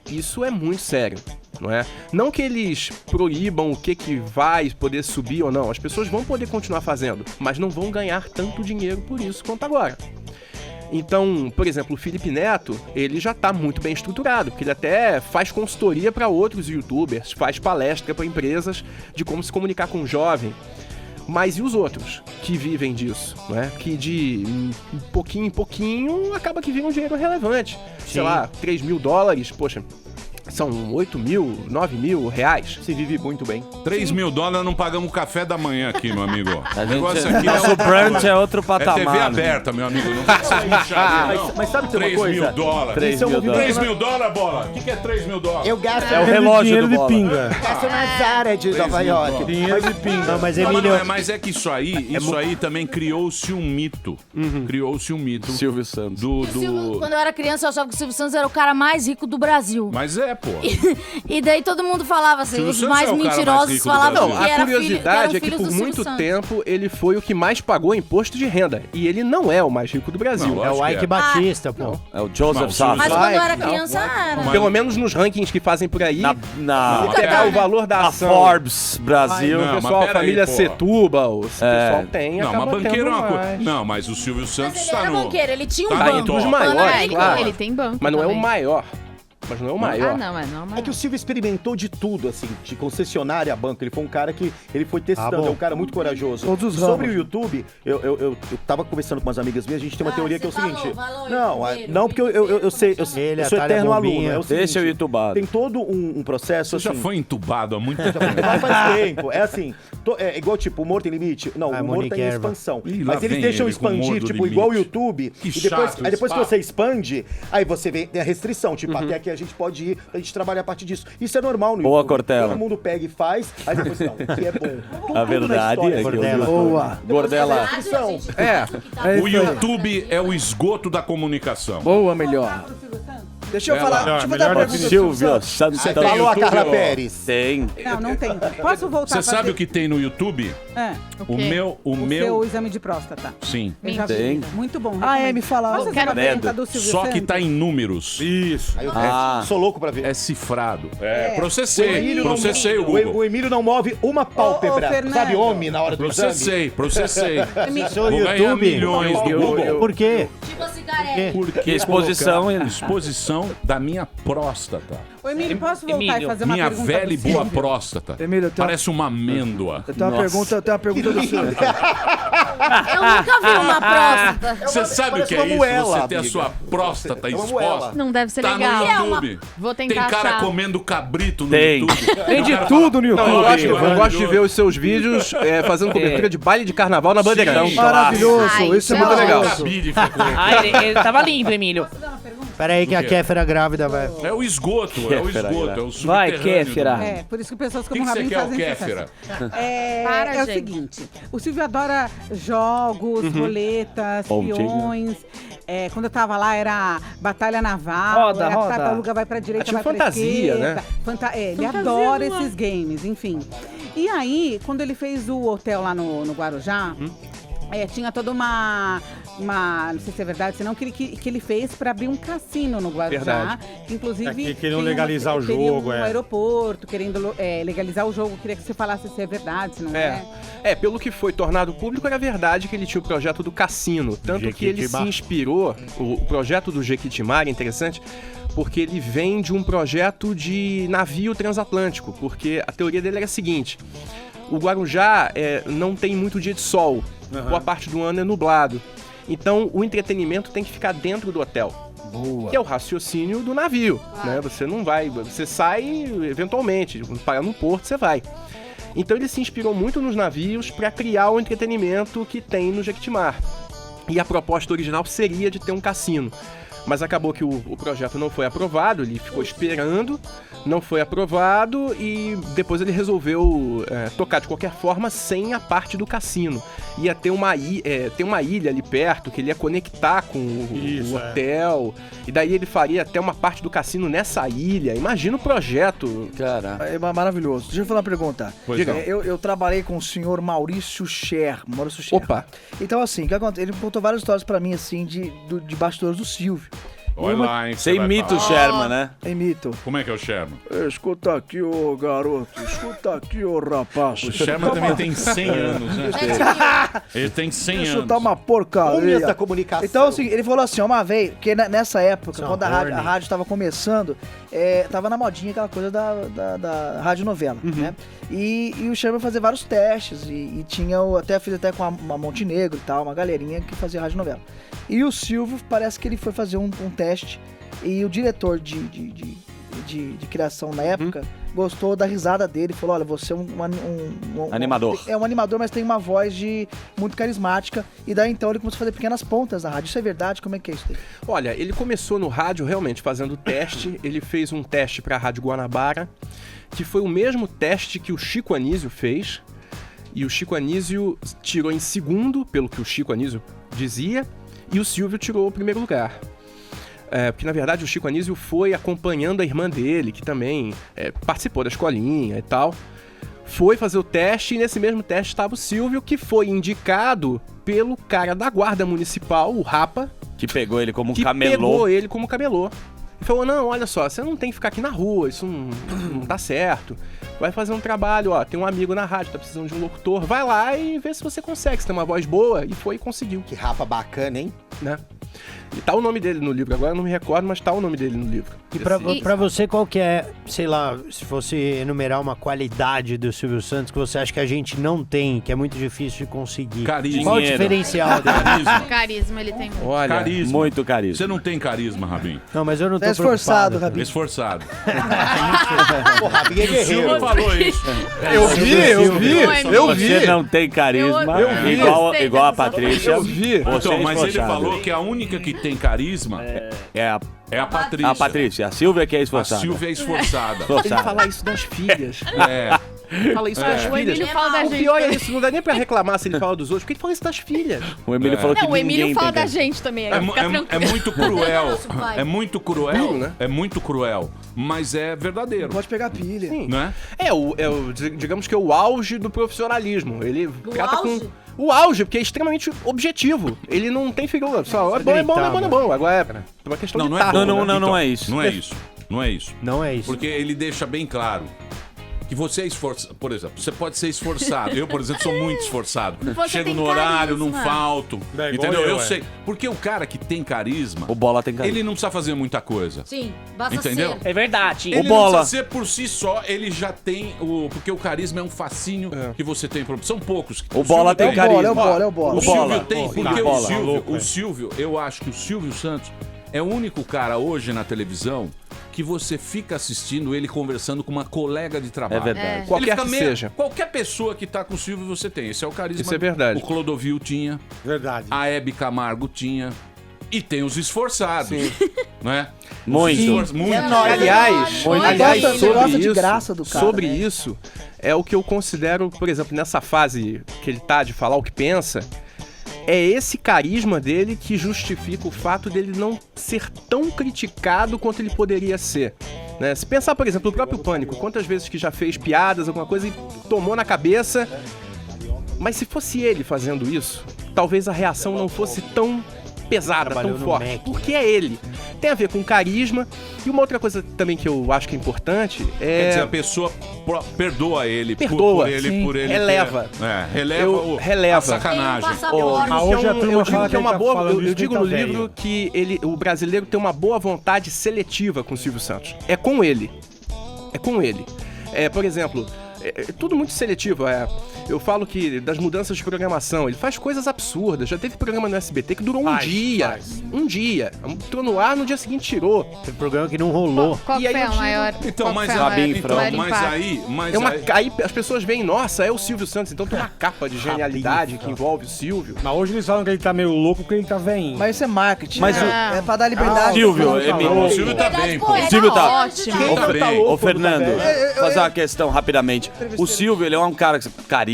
Isso é muito sério, não é? Não que eles proíbam o que vai poder subir ou não. As pessoas vão poder continuar fazendo, mas não vão ganhar tanto dinheiro por isso quanto agora. Então, por exemplo, o Felipe Neto, ele já tá muito bem estruturado, porque ele até faz consultoria para outros youtubers, faz palestra para empresas de como se comunicar com o jovem. Mas e os outros que vivem disso, não é? Que de pouquinho em pouquinho acaba que vira um dinheiro relevante. Sei lá, $3.000, poxa, são 8 mil, 9 mil reais. Se vive muito bem. $3.000 não pagamos o café da manhã aqui, meu amigo. A O negócio gente, aqui nosso brunch é outro patamar. É TV aberta, meu amigo. Não precisa mexer, não. Mas sabe que tem uma coisa? $3.000. $3.000, bola. O que é $3.000? Eu gasto É o relógio do bola. gasto nas áreas de Nova York. Dinheiro de pinga. Não, mas Não, Emílio... mas é que isso aí também criou-se um mito. Criou-se um mito. Silvio Santos. Quando eu era criança, eu achava que o Silvio Santos era o cara mais rico do Brasil. Mas é, pô. E daí todo mundo falava assim, Silvio os Santos mais é o cara mais mentirosos rico do falavam Brasil. que A era curiosidade é que filho por do Silvio muito Santos. tempo ele foi o que mais pagou imposto de renda. E ele não é o mais rico do Brasil. Não, É o lógico que Ike é. Batista, pô. É o Joseph Não, Safra. Mas quando eu era Não, criança, era. Pelo menos nos rankings que fazem por aí, pegar o valor da A ação. Forbes Brasil. Não, O mas pessoal, a pera aí, família pô. Setúbal, o pessoal tem, Não, acaba mas banqueiro é tendo uma coisa. mais. Não, mas o Silvio Mas Santos ele tá era no... banqueiro, ele tinha um tá Tá no entre os top. maiores, Ele- claro. Ele tem banco Mas não é o também. maior. mas não é o maior. Não é o maior. É que o Silvio experimentou de tudo, assim, de concessionária a banco. Ele foi um cara que ele foi testando, é um cara muito corajoso. Todos os Sobre ramos. o YouTube, eu tava conversando com umas amigas minhas, a gente tem uma teoria que é o seguinte. Falou, Não, porque eu sei, eu sou eterno aluno. É o seguinte, Esse é o YouTubado. tem todo um processo. Você assim, já foi entubado há muito tempo. faz tempo. É assim, é igual tipo, o humor tem limite? Não, o humor Monique tem Erva. expansão. Ih, lá Mas eles vem deixam ele com o humor expandir, do tipo, limite. igual o YouTube. Que E depois, chato aí depois esse que você expande, aí você vem, tem a restrição, tipo, até aqui a gente pode ir, a gente trabalha a partir disso. Isso é normal no Boa, YouTube. Cortella. Todo mundo pega e faz, aí depois não, que é bom. A verdade é que Gordela. Boa. Gordela. O YouTube é o esgoto da comunicação. Boa, melhor. Deixa eu falar, deixa eu fazer uma pergunta. Silvio Santos. Você falou a Carla Pérez. Tem. Não tem. Posso voltar Você a fazer? sabe o que tem no YouTube? O meu... seu exame de próstata. Sim. Eu já Tem. vi. Muito bom. Me falaram. Posso fazer uma pergunta do Silvio Só que Santos? tá em números. Isso. Sou louco pra ver. É cifrado. O Processei Emílio não- o Google. O Emílio não move uma pálpebra. Fernando. Sabe homem na hora do exame? Processei. Seu Vou ganhar YouTube. milhões do Google. Por quê? Tipo cigarette. Porque exposição, colocar exposição da minha próstata. Ô, Emílio, posso voltar Emílio, e fazer uma Minha pergunta velha e do boa Silvio? próstata. Emílio, eu tenho Parece uma amêndoa. eu tenho uma pergunta do Silvio. Eu nunca vi uma próstata. Você sabe o que é uma isso? moela, Você ter a amiga. sua próstata É uma exposta. moela. Não deve ser Tá legal. no YouTube. Vou Tem tentar cara achar. comendo cabrito no Tem. YouTube. Tem de tudo no YouTube. Eu gosto de ver os seus vídeos fazendo cobertura de baile de carnaval na Bandeirantes. Maravilhoso, isso é muito legal. Cabide frequente. Ele tava lindo, Emílio. Pera aí que a Kéfera grávida vai... É o esgoto, é o esgoto, é o Vai, subterrâneo. Kéfera. do- Por isso que pessoas O como que o você Rabin quer, o fazem Kéfera? sucesso. Para, É o gente. seguinte, o Silvio adora jogos, roletas, Pontinho. peões. Quando eu tava lá era batalha naval, Roda, era roda. tartaruga vai pra direita, Tipo vai pra fantasia, esquerda. né? Ele adora esses games, enfim. E aí, quando ele fez o hotel lá no Guarujá, tinha toda uma... Não sei se é verdade, senão que ele fez pra abrir um cassino no Guarujá. Verdade. Que inclusive... É que queriam tem legalizar o teria jogo, um aeroporto, querendo legalizar o jogo. Queria que você falasse se é verdade, se não é. Pelo que foi tornado público, era verdade que ele tinha o projeto do cassino. Tanto que ele se Jequitimar. inspirou, o projeto do Jequitimar é interessante, porque ele vem de um projeto de navio transatlântico, porque a teoria dele era a seguinte, o Guarujá não tem muito dia de sol, boa parte do ano é nublado, então o entretenimento tem que ficar dentro do hotel. Boa. Que é o raciocínio do navio, né? Você não vai, você sai eventualmente, quando parar no porto você vai. Então ele se inspirou muito nos navios para criar o entretenimento que tem no Jequitimar. E a proposta original seria de ter um cassino. Mas acabou que o projeto não foi aprovado, ele ficou esperando, não foi aprovado e depois ele resolveu tocar de qualquer forma sem a parte do cassino. Ia ter uma ilha ali perto que ele ia conectar com o hotel, e daí ele faria até uma parte do cassino nessa ilha. Imagina o projeto. Cara. É maravilhoso. Deixa eu fazer uma pergunta. Pois não. Eu trabalhei com o senhor Maurício Scher. Opa! Então, assim, o que acontece? Ele contou várias histórias pra mim, assim, de bastidores do Silvio. Olha lá, hein? Você imita o Sherman, né? Imito. Como é que é o Sherman? Escuta aqui, ô garoto. Escuta aqui, ô rapaz. O Sherman também tem 100 anos, né? Ele tem 100 anos. Isso tá uma porcaria. Homens da comunicação. Então, assim, ele falou assim, uma vez, porque nessa época, São quando a rádio tava começando, tava na modinha aquela coisa da radionovela, né? E o Sherman fazia vários testes, e tinha, fiz até com a Montenegro e tal, uma galerinha que fazia radionovela. E o Silvio, parece que ele foi fazer um teste, e o diretor de criação na época gostou da risada dele, falou, olha, você é um Animador. É um animador, mas tem uma voz muito carismática, e daí então ele começou a fazer pequenas pontas na rádio. Isso é verdade? Como é que é isso daí? Olha, ele começou no rádio realmente fazendo teste, ele fez um teste para a Rádio Guanabara, que foi o mesmo teste que o Chico Anísio fez, e o Chico Anísio tirou em segundo, pelo que o Chico Anísio dizia, e o Silvio tirou o primeiro lugar. Porque, na verdade, o Chico Anísio foi acompanhando a irmã dele, que também participou da escolinha e tal. Foi fazer o teste, e nesse mesmo teste estava o Silvio, que foi indicado pelo cara da Guarda Municipal, o Rapa. Que pegou ele como que camelô. Pegou ele como camelô. E falou, não, olha só, você não tem que ficar aqui na rua, isso não tá certo. Vai fazer um trabalho, ó, tem um amigo na rádio, tá precisando de um locutor. Vai lá e vê se você consegue, se tem uma voz boa. E foi e conseguiu. Que rapa bacana, hein? Né? E tá o nome dele no livro, agora eu não me recordo, mas tá o nome dele no livro. E pra você, qual que é, sei lá, se fosse enumerar uma qualidade do Silvio Santos que você acha que a gente não tem, que é muito difícil de conseguir? Carisma. Qual o diferencial dele? Carisma ele tem muito. Olha, carisma. Muito carisma. Você não tem carisma, Rabin. Não, mas eu não tô esforçado, preocupado. Rabin. Esforçado. Pô, Rabin é O Silvio guerreiro. falou isso. Eu vi. Você não tem carisma, igual a Patrícia. Eu vi. Então, mas ele falou que a única que tem carisma é a Patrícia. A Patrícia. A Silvia que é A esforçada. Silvia é esforçada. Ele fala isso das filhas. Fala isso das O filhas. Emílio fala da O gente. pior é isso, não dá nem pra reclamar se ele fala dos outros, porque ele fala isso das filhas. O Emílio falou que Não, o Emílio ninguém fala tem da gente também. É, Fica tranquilo. é muito cruel. pai. É muito cruel. Duro, né? É muito cruel. Mas é verdadeiro. Pode pegar pilha. Não é? Digamos que é o auge do profissionalismo. Ele trata auge? com... O auge, porque é extremamente objetivo. Ele não tem figura. Só é bom, é bom, é bom, é bom. Agora é uma questão Não, de não é tato. bom, Não, né? não é isso. Não é isso. Não é isso. Não é isso. Porque ele deixa bem claro que você é esforçado. Por exemplo, você pode ser esforçado. Eu, por exemplo, sou muito esforçado. Você Chego tem no horário, não carisma. falto. É igual Entendeu? eu, Eu é. sei. Porque o cara que tem carisma, O Bola tem carisma. ele não precisa fazer muita coisa. Sim, basta Entendeu? ser. É verdade. Ele Bola. não precisa ser por si só, ele já tem o... Porque o carisma é um fascínio que você tem. São poucos. O Bola Silvio tem carisma. É o Bola. O Bola. Silvio tem, porque Bola. o Silvio, eu acho que o Silvio Santos é o único cara hoje na televisão que você fica assistindo ele conversando com uma colega de trabalho. É verdade. Ele Qualquer fica que meio- seja. Qualquer pessoa que tá com o Silvio, você tem. Esse é o carisma. Isso é verdade. O Clodovil tinha, Verdade. a Hebe Camargo tinha. E tem os esforçados, né? Muito. Muito. Aliás, Ele sobre gosta de isso, graça do cara, sobre né? isso, é o que eu considero, por exemplo, nessa fase que ele tá de falar o que pensa, é esse carisma dele que justifica o fato dele não ser tão criticado quanto ele poderia ser. Né? Se pensar, por exemplo, o próprio Pânico, quantas vezes que já fez piadas, alguma coisa e tomou na cabeça, mas se fosse ele fazendo isso, talvez a reação não fosse tão pesada, Trabalhou tão no forte, Mac. porque é ele. Tem a ver com carisma. E uma outra coisa também que eu acho que é importante Quer dizer, é... a pessoa perdoa ele Perdoa, por ele releva. releva a sacanagem. Mas hoje a turma Eu digo fala que é ele uma tá boa. falando Eu isso digo que no ele tá livro velho. que o brasileiro tem uma boa vontade seletiva com o Silvio Santos. É com ele. É com ele. Por exemplo, é tudo muito seletivo. Eu falo que das mudanças de programação, ele faz coisas absurdas. Já teve programa no SBT que durou um dia. Um dia. Entrou no ar, no dia seguinte tirou. Teve programa que não rolou. Qual E que aí foi eu a digo- maior? Então, qual mas, foi a maior- maior mas impacto? aí... Mas É uma, aí aí as pessoas veem, nossa, é o Silvio Santos, então tem uma capa de genialidade que envolve o Silvio. Mas hoje eles falam que ele tá meio louco porque ele tá veinho. Mas isso é marketing. Mas é pra dar liberdade. Silvio, o Silvio tá bem, pô. O Silvio tá. Ótimo. Ele tá bem. Ô, Fernando, fazer uma questão rapidamente. O Silvio, ele é um cara que carisma,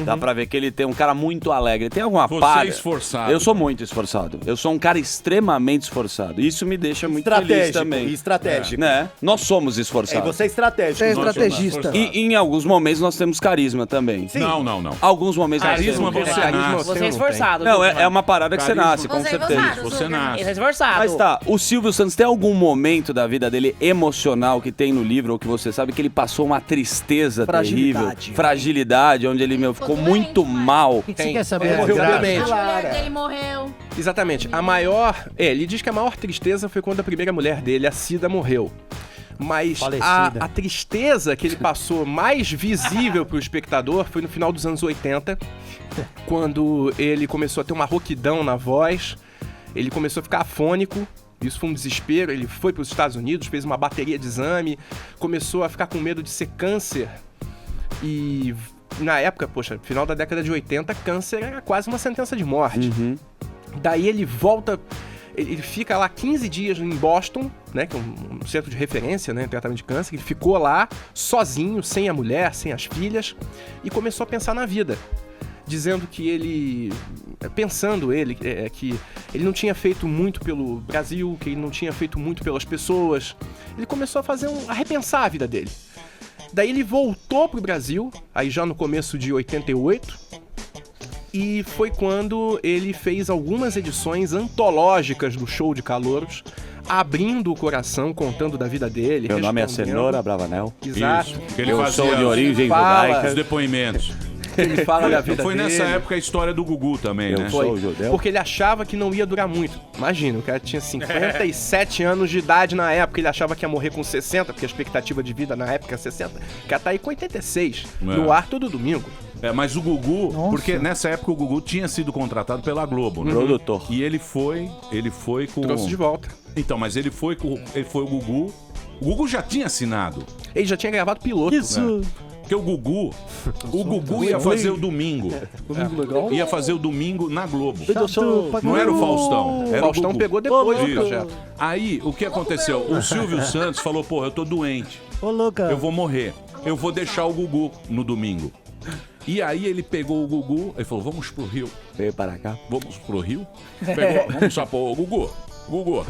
dá pra ver que ele tem um cara muito alegre. Tem alguma Você para? é esforçado. Eu sou muito esforçado. Eu sou um cara extremamente esforçado. Isso me deixa muito feliz Estratégico também. e estratégico. Né? Nós somos É, esforçados. você é estratégico. Você é Nós estrategista. somos E em alguns momentos nós temos carisma também. Não. Alguns momentos Carisma nós temos. você nasce. Você é esforçado. Não, viu, é mano? uma parada que você Carisma. nasce, com Você é certeza. esforçado. Você nasce. Ele é esforçado. Mas tá, o Silvio Santos tem algum momento da vida dele emocional que tem no livro, ou que você sabe que ele passou uma tristeza terrível, fragilidade, onde ele ficou muito mal. O que você quer saber? Exatamente. A mulher dele morreu. Exatamente. A maior... ele diz que a maior tristeza foi quando a primeira mulher dele, a Cida, morreu. Mas Falecida. a tristeza que ele passou mais visível pro espectador foi no final dos anos 80, quando ele começou a ter uma rouquidão na voz, ele começou a ficar afônico. Isso foi um desespero, ele foi para os Estados Unidos, fez uma bateria de exame, começou a ficar com medo de ser câncer. E na época, poxa, final da década de 80, câncer era quase uma sentença de morte. Daí ele volta, ele fica lá 15 dias em Boston, né, que é um centro de referência, né, em tratamento de câncer. Ele ficou lá, sozinho, sem a mulher, sem as filhas, e começou a pensar na vida. Dizendo que ele, que ele não tinha feito muito pelo Brasil, que ele não tinha feito muito pelas pessoas. Ele começou a repensar a vida dele. Daí ele voltou pro Brasil, aí já no começo de 88, e foi quando ele fez algumas edições antológicas do Show de Calouros, abrindo o coração, contando da vida dele. Meu nome é respondendo. Cenoura Bravanel. Exato. Isso, que ele Eu fazia sou de origem fala- judaica. os depoimentos. que ele fala da vida Foi dele. nessa época a história do Gugu também, né? Foi, porque ele achava que não ia durar muito. Imagina, o cara tinha 57 anos de idade na época, ele achava que ia morrer com 60, porque a expectativa de vida na época é 60. O cara tá aí com 86, no ar todo domingo. Mas o Gugu, porque nessa época o Gugu tinha sido contratado pela Globo, né? Produtor. E ele foi com... Trouxe de volta. Então, mas ele foi o Gugu. O Gugu já tinha assinado. Ele já tinha gravado piloto. Isso. Né? Porque o Gugu ia fazer o domingo. Ia fazer o domingo na Globo. Não era o Faustão. Era o Faustão Gugu. pegou depois do projeto. Aí, o que aconteceu? O Silvio Santos falou, porra, eu tô doente. Eu vou morrer. Eu vou deixar o Gugu no domingo. E aí ele pegou o Gugu e falou, vamos pro Rio. Veio para cá. Vamos pro Rio? Vamos só pro Gugu.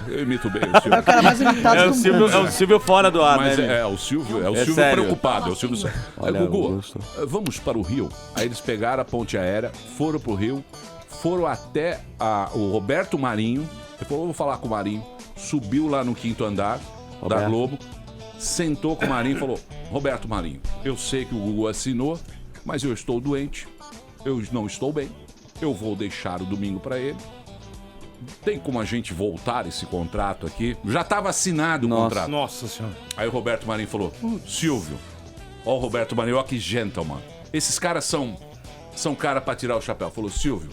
Eu imito bem o Silvio. É o cara mais imitado do mundo. É o Silvio fora do ar, Mas né? o Silvio sério. preocupado. É o Silvio. Olha, Gugu, vamos para o Rio. Aí eles pegaram a ponte aérea, foram pro Rio, foram até o Roberto Marinho. Ele falou, vou falar com o Marinho. Subiu lá no 5º andar da Globo, sentou com o Marinho e falou, Roberto Marinho, eu sei que o Gugu assinou, mas eu estou doente, eu não estou bem, eu vou deixar o domingo para ele. Tem como a gente voltar esse contrato aqui? Já estava assinado o contrato. Nossa senhora. Aí o Roberto Marinho falou, Silvio, ó o Roberto Marinho, ó que gentleman. Esses caras são cara para tirar o chapéu. Falou, Silvio,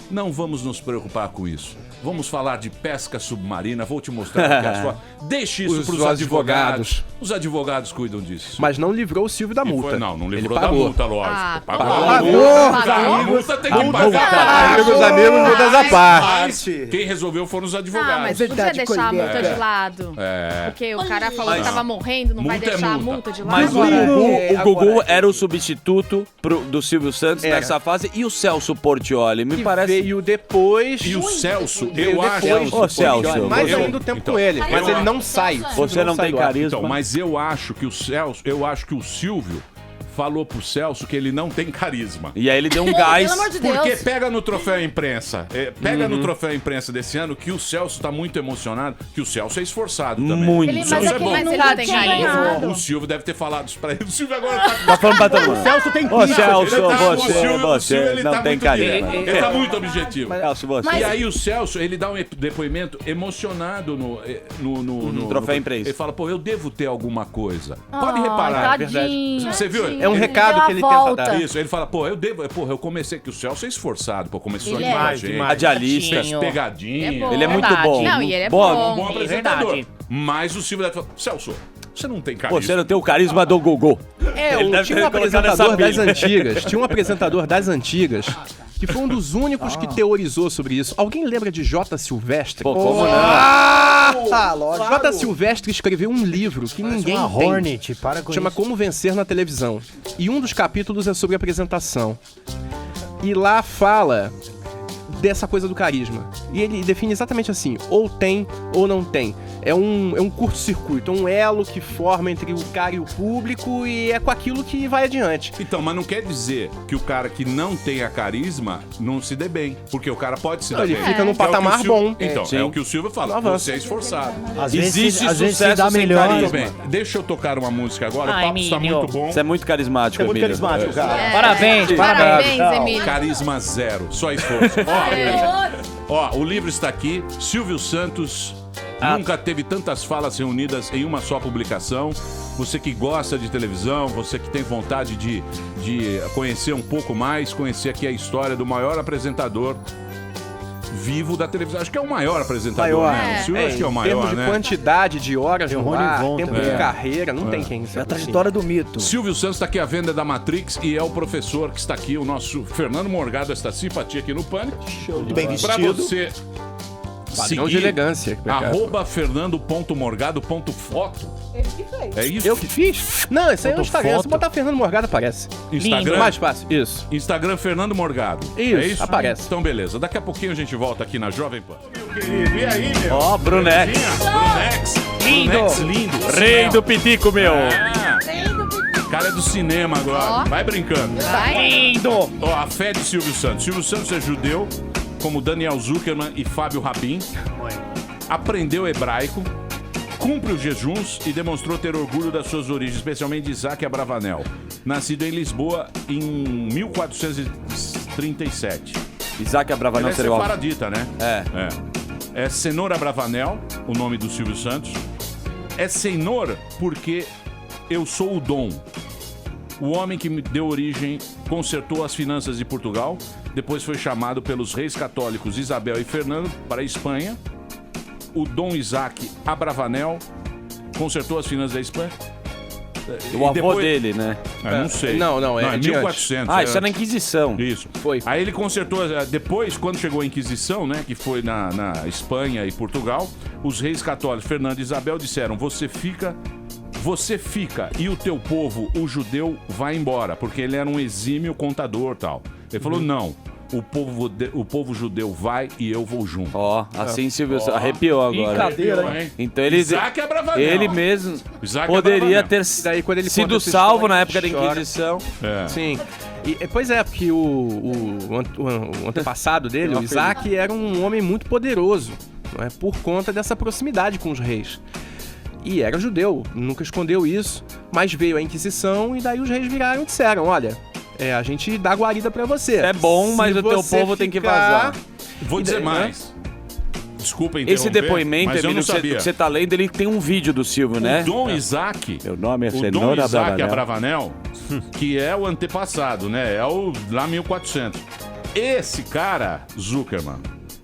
não vamos nos preocupar com isso. Vamos falar de pesca submarina, vou te mostrar. Deixe isso para os advogados. Os advogados cuidam disso. Mas não livrou o Silvio da multa. Não livrou Ele da pagou. multa, lógico. Pagou. A multa tem que pagar. Amigos, multas à Mas quem resolveu foram os advogados. Mas podia deixar a multa de lado. Porque o cara falou que tava morrendo, não vai deixar a multa de lado. Mas o Gugu era o substituto do Silvio Santos nessa fase e o Celso Portiolli, me parece. Veio depois. E o Celso, veio eu acho. depois. Ô, Celso, mais ainda o tempo com ele, mas ele não sai. Você não tem carisma. Então, mas eu acho que o Silvio falou pro Celso que ele não tem carisma. E aí ele deu um gás. Pelo amor de Deus. Porque pega no troféu imprensa. Pega no troféu imprensa desse ano que o Celso tá muito emocionado, que o Celso é esforçado também. Muito. O Celso é bom. Mas ele não tem carisma. O Silvio deve ter falado isso pra ele. O Silvio agora Tá falando pra todo mundo. O Celso tem Ô, Celso, o Silvio, você não tem carisma. Ele tá muito objetivo. Celso, você. E aí o Celso, ele dá um depoimento emocionado no troféu imprensa. Ele fala, pô, eu devo ter alguma coisa. Pode reparar, é verdade. Você viu? É um recado que ele tenta dar. Isso, ele fala, pô, eu comecei, que o Celso é esforçado, pô, começou Ele a é. gente. Radialista. Fez pegadinha. Ele é muito bom. Não, e ele é Bom bom. apresentador. Mas o Silvio deve falar, Celso, você não tem carisma. Você não tem o carisma do Gugu. Tinha um apresentador das antigas. Tinha um apresentador das antigas que foi um dos únicos que teorizou sobre isso. Alguém lembra de J. Silvestre? Pô, como não? Lógico. J. Silvestre escreveu um livro que ninguém uma entende. Hornet, para com Chama isso. Como Vencer na Televisão. E um dos capítulos é sobre apresentação. E lá fala dessa coisa do carisma. E ele define exatamente assim, ou tem ou não tem. É um curto-circuito, um elo que forma entre o cara e o público e é com aquilo que vai adiante. Então, mas não quer dizer que o cara que não tenha carisma não se dê bem. Porque o cara pode se dar Ele bem. fica num É o que o patamar Silvio- bom. Então, Sim. é o que o Silvio fala. Não avança. Você é esforçado. Às Existe vezes, às vezes se sucesso dá sem melhor. carisma. Tudo bem, deixa eu tocar uma música agora. Ai, O papo está Emílio. muito bom. Você é muito carismático, É muito Emílio. carismático, cara. Parabéns, Parabéns, Emílio. Carisma zero, só esforço. Ó, o livro está aqui. Silvio Santos nunca teve tantas falas reunidas em uma só publicação. Você que gosta de televisão, você que tem vontade de conhecer um pouco mais, conhecer aqui a história do maior apresentador vivo da televisão. Acho que é o maior apresentador, né? O Silvio acho que é o Em maior, termos de né? quantidade de horas no Rony ar, Von tempo também. de carreira, não tem quem. É a trajetória do mito. Silvio Santos está aqui à venda da Matrix e é o professor que está aqui, o nosso Fernando Morgado, esta simpatia aqui no Pânico. Bem Pra vestido. você Padrão de elegância. @fernando.morgado.foto. É isso? Eu que fiz? Não, isso aí é o Instagram. Se botar Fernando Morgado, aparece. Instagram? Mais fácil. Isso. Instagram Fernando Morgado. Isso, É isso? aparece. Então, beleza. Daqui a pouinho a gente volta aqui na Jovem Pan. Meu querido, e aí, meu? Ó, Brunex. Brunex. Lindo. Brunex lindo. Rei do pitico, meu. O cara é do cinema agora. Ó. Vai brincando. Vai. Lindo. Ó, a fé de Silvio Santos. Silvio Santos é judeu, como Daniel Zuckerman e Fábio Rabin. Aprendeu hebraico, cumpre os jejuns e demonstrou ter orgulho das suas origens, especialmente de Isaac Abravanel. nascido em Lisboa em 1437. Isaac Abravanel Ele é seria o sefaradita, né? É Senhor Abravanel, o nome do Silvio Santos. É Senhor porque eu sou o Dom. O homem que me deu origem consertou as finanças de Portugal, depois foi chamado pelos reis católicos Isabel e Fernando para a Espanha. O Dom Isaac Abravanel consertou as finanças da Espanha. O avô dele, né? Não sei. Não, é em 1400. isso é na Inquisição. Isso. Foi. Aí ele consertou, depois, quando chegou a Inquisição, né, que foi na Espanha e Portugal, os reis católicos Fernando e Isabel disseram: você fica e o teu povo, o judeu, vai embora, porque ele era um exímio contador e tal. Ele falou: não. O povo judeu vai e eu vou junto. Assim Silvio arrepiou agora. Brincadeira, hein? Então ele, Isaac Abravanel. ele mesmo Isaac poderia Abravanel. ter Daí, quando ele sido conta essa salvo história, na época da ele chora. Inquisição. Sim. Pois é, porque o antepassado dele, o Isaac, era um homem muito poderoso, não é? Por conta dessa proximidade com os reis. E era judeu, nunca escondeu isso, mas veio a Inquisição e daí os reis viraram e disseram: olha, a gente dá guarida pra você. É bom, mas o teu povo tem que vazar. Vou dizer mais. Desculpa interromper, Esse depoimento, mas eu Emílio, não sabia. que você tá lendo, ele tem um vídeo do Silvio, né? O Dom Isaac. Meu nome é O Dom Senhor Isaac Abravanel. Abravanel, que é o antepassado, né? É o lá 1400. Esse cara, Zuckerman,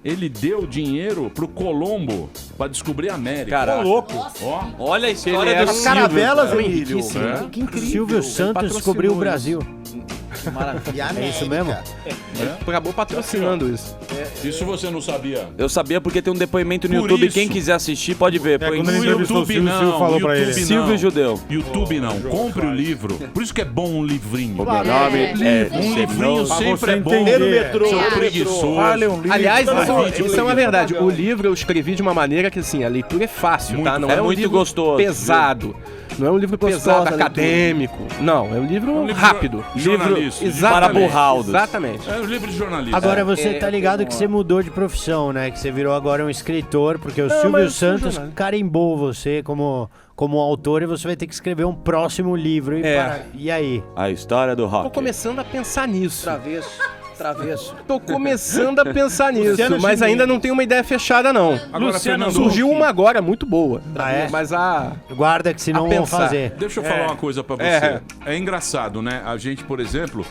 ele deu dinheiro pro Colombo pra descobrir a América. Caraca. Ô, louco. Ó. Olha a história Ele do é Silvio. Caravelas, cara. Emílio. É. Que incrível. Silvio Santos descobriu o Brasil. Que maravilha. É isso mesmo? Acabou patrocinando isso. Isso você não sabia? Eu sabia porque tem um depoimento no Por YouTube. isso. Quem quiser assistir pode ver. Põe quando ele No entrevistou o YouTube Silvio, o Silvio não. falou pra ele. Silvio Judeu. YouTube não. Compre o livro. Por isso que é bom um livrinho. O meu nome é Um livrinho Senhor. sempre é bom. entender. No metrô. Seu preguiçoso. Aliás, isso é uma verdade. O livro eu escrevi de uma maneira que, assim, a leitura é fácil, Muito tá? Não é um muito livro gostoso, pesado. Não é um livro Gostosa pesado, a leitura. acadêmico. Não, é um livro rápido. jornalista. Para burraldos. Exatamente. É um livro de jornalista. Agora você tá ligado que você mudou de profissão, né? Que você virou agora um escritor, porque o Silvio Santos carimbou você como autor e você vai ter que escrever um próximo livro. E aí? A história do Tô rock. começando a pensar nisso. Travesso. Tô começando a pensar nisso, Luciano mas Gimenez. ainda não tem uma ideia fechada, não. Agora, Fernando, Surgiu uma agora, muito boa. é? Mas Guarda que senão A vão pensar. fazer. Deixa eu falar uma coisa pra você. É engraçado, né? A gente, por exemplo,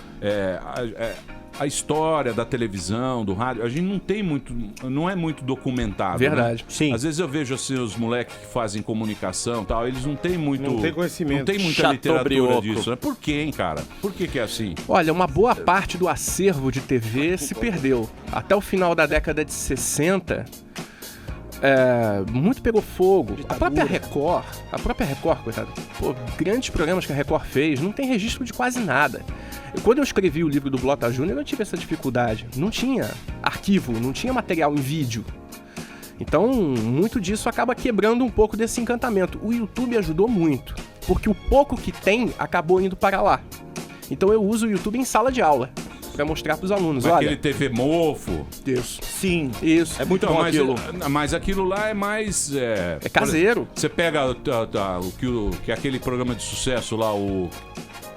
a história da televisão, do rádio, a gente não é muito documentado. Verdade. Né? Sim. Às vezes eu vejo assim os moleques que fazem comunicação e tal, eles não têm muito. Não tem conhecimento. Não tem muita Chateaubriand. literatura disso, né? Por quê, hein, cara? Por que é assim? Olha, uma boa parte do acervo de TV se perdeu. Até o final da década de 60, muito pegou fogo. A própria Record, coitado, grandes programas que a Record fez, não tem registro de quase nada. Quando eu escrevi o livro do Blota Júnior, eu tive essa dificuldade. Não tinha arquivo, não tinha material em vídeo. Então, muito disso acaba quebrando um pouco desse encantamento. O YouTube ajudou muito, porque o pouco que tem acabou indo para lá. Então eu uso o YouTube em sala de aula, para mostrar pros alunos, Aquele olha... TV mofo. Isso. Sim. Isso. É muito Então, bom mas, aquilo. mas aquilo lá é mais... É caseiro. Você pega o que é aquele programa de sucesso lá,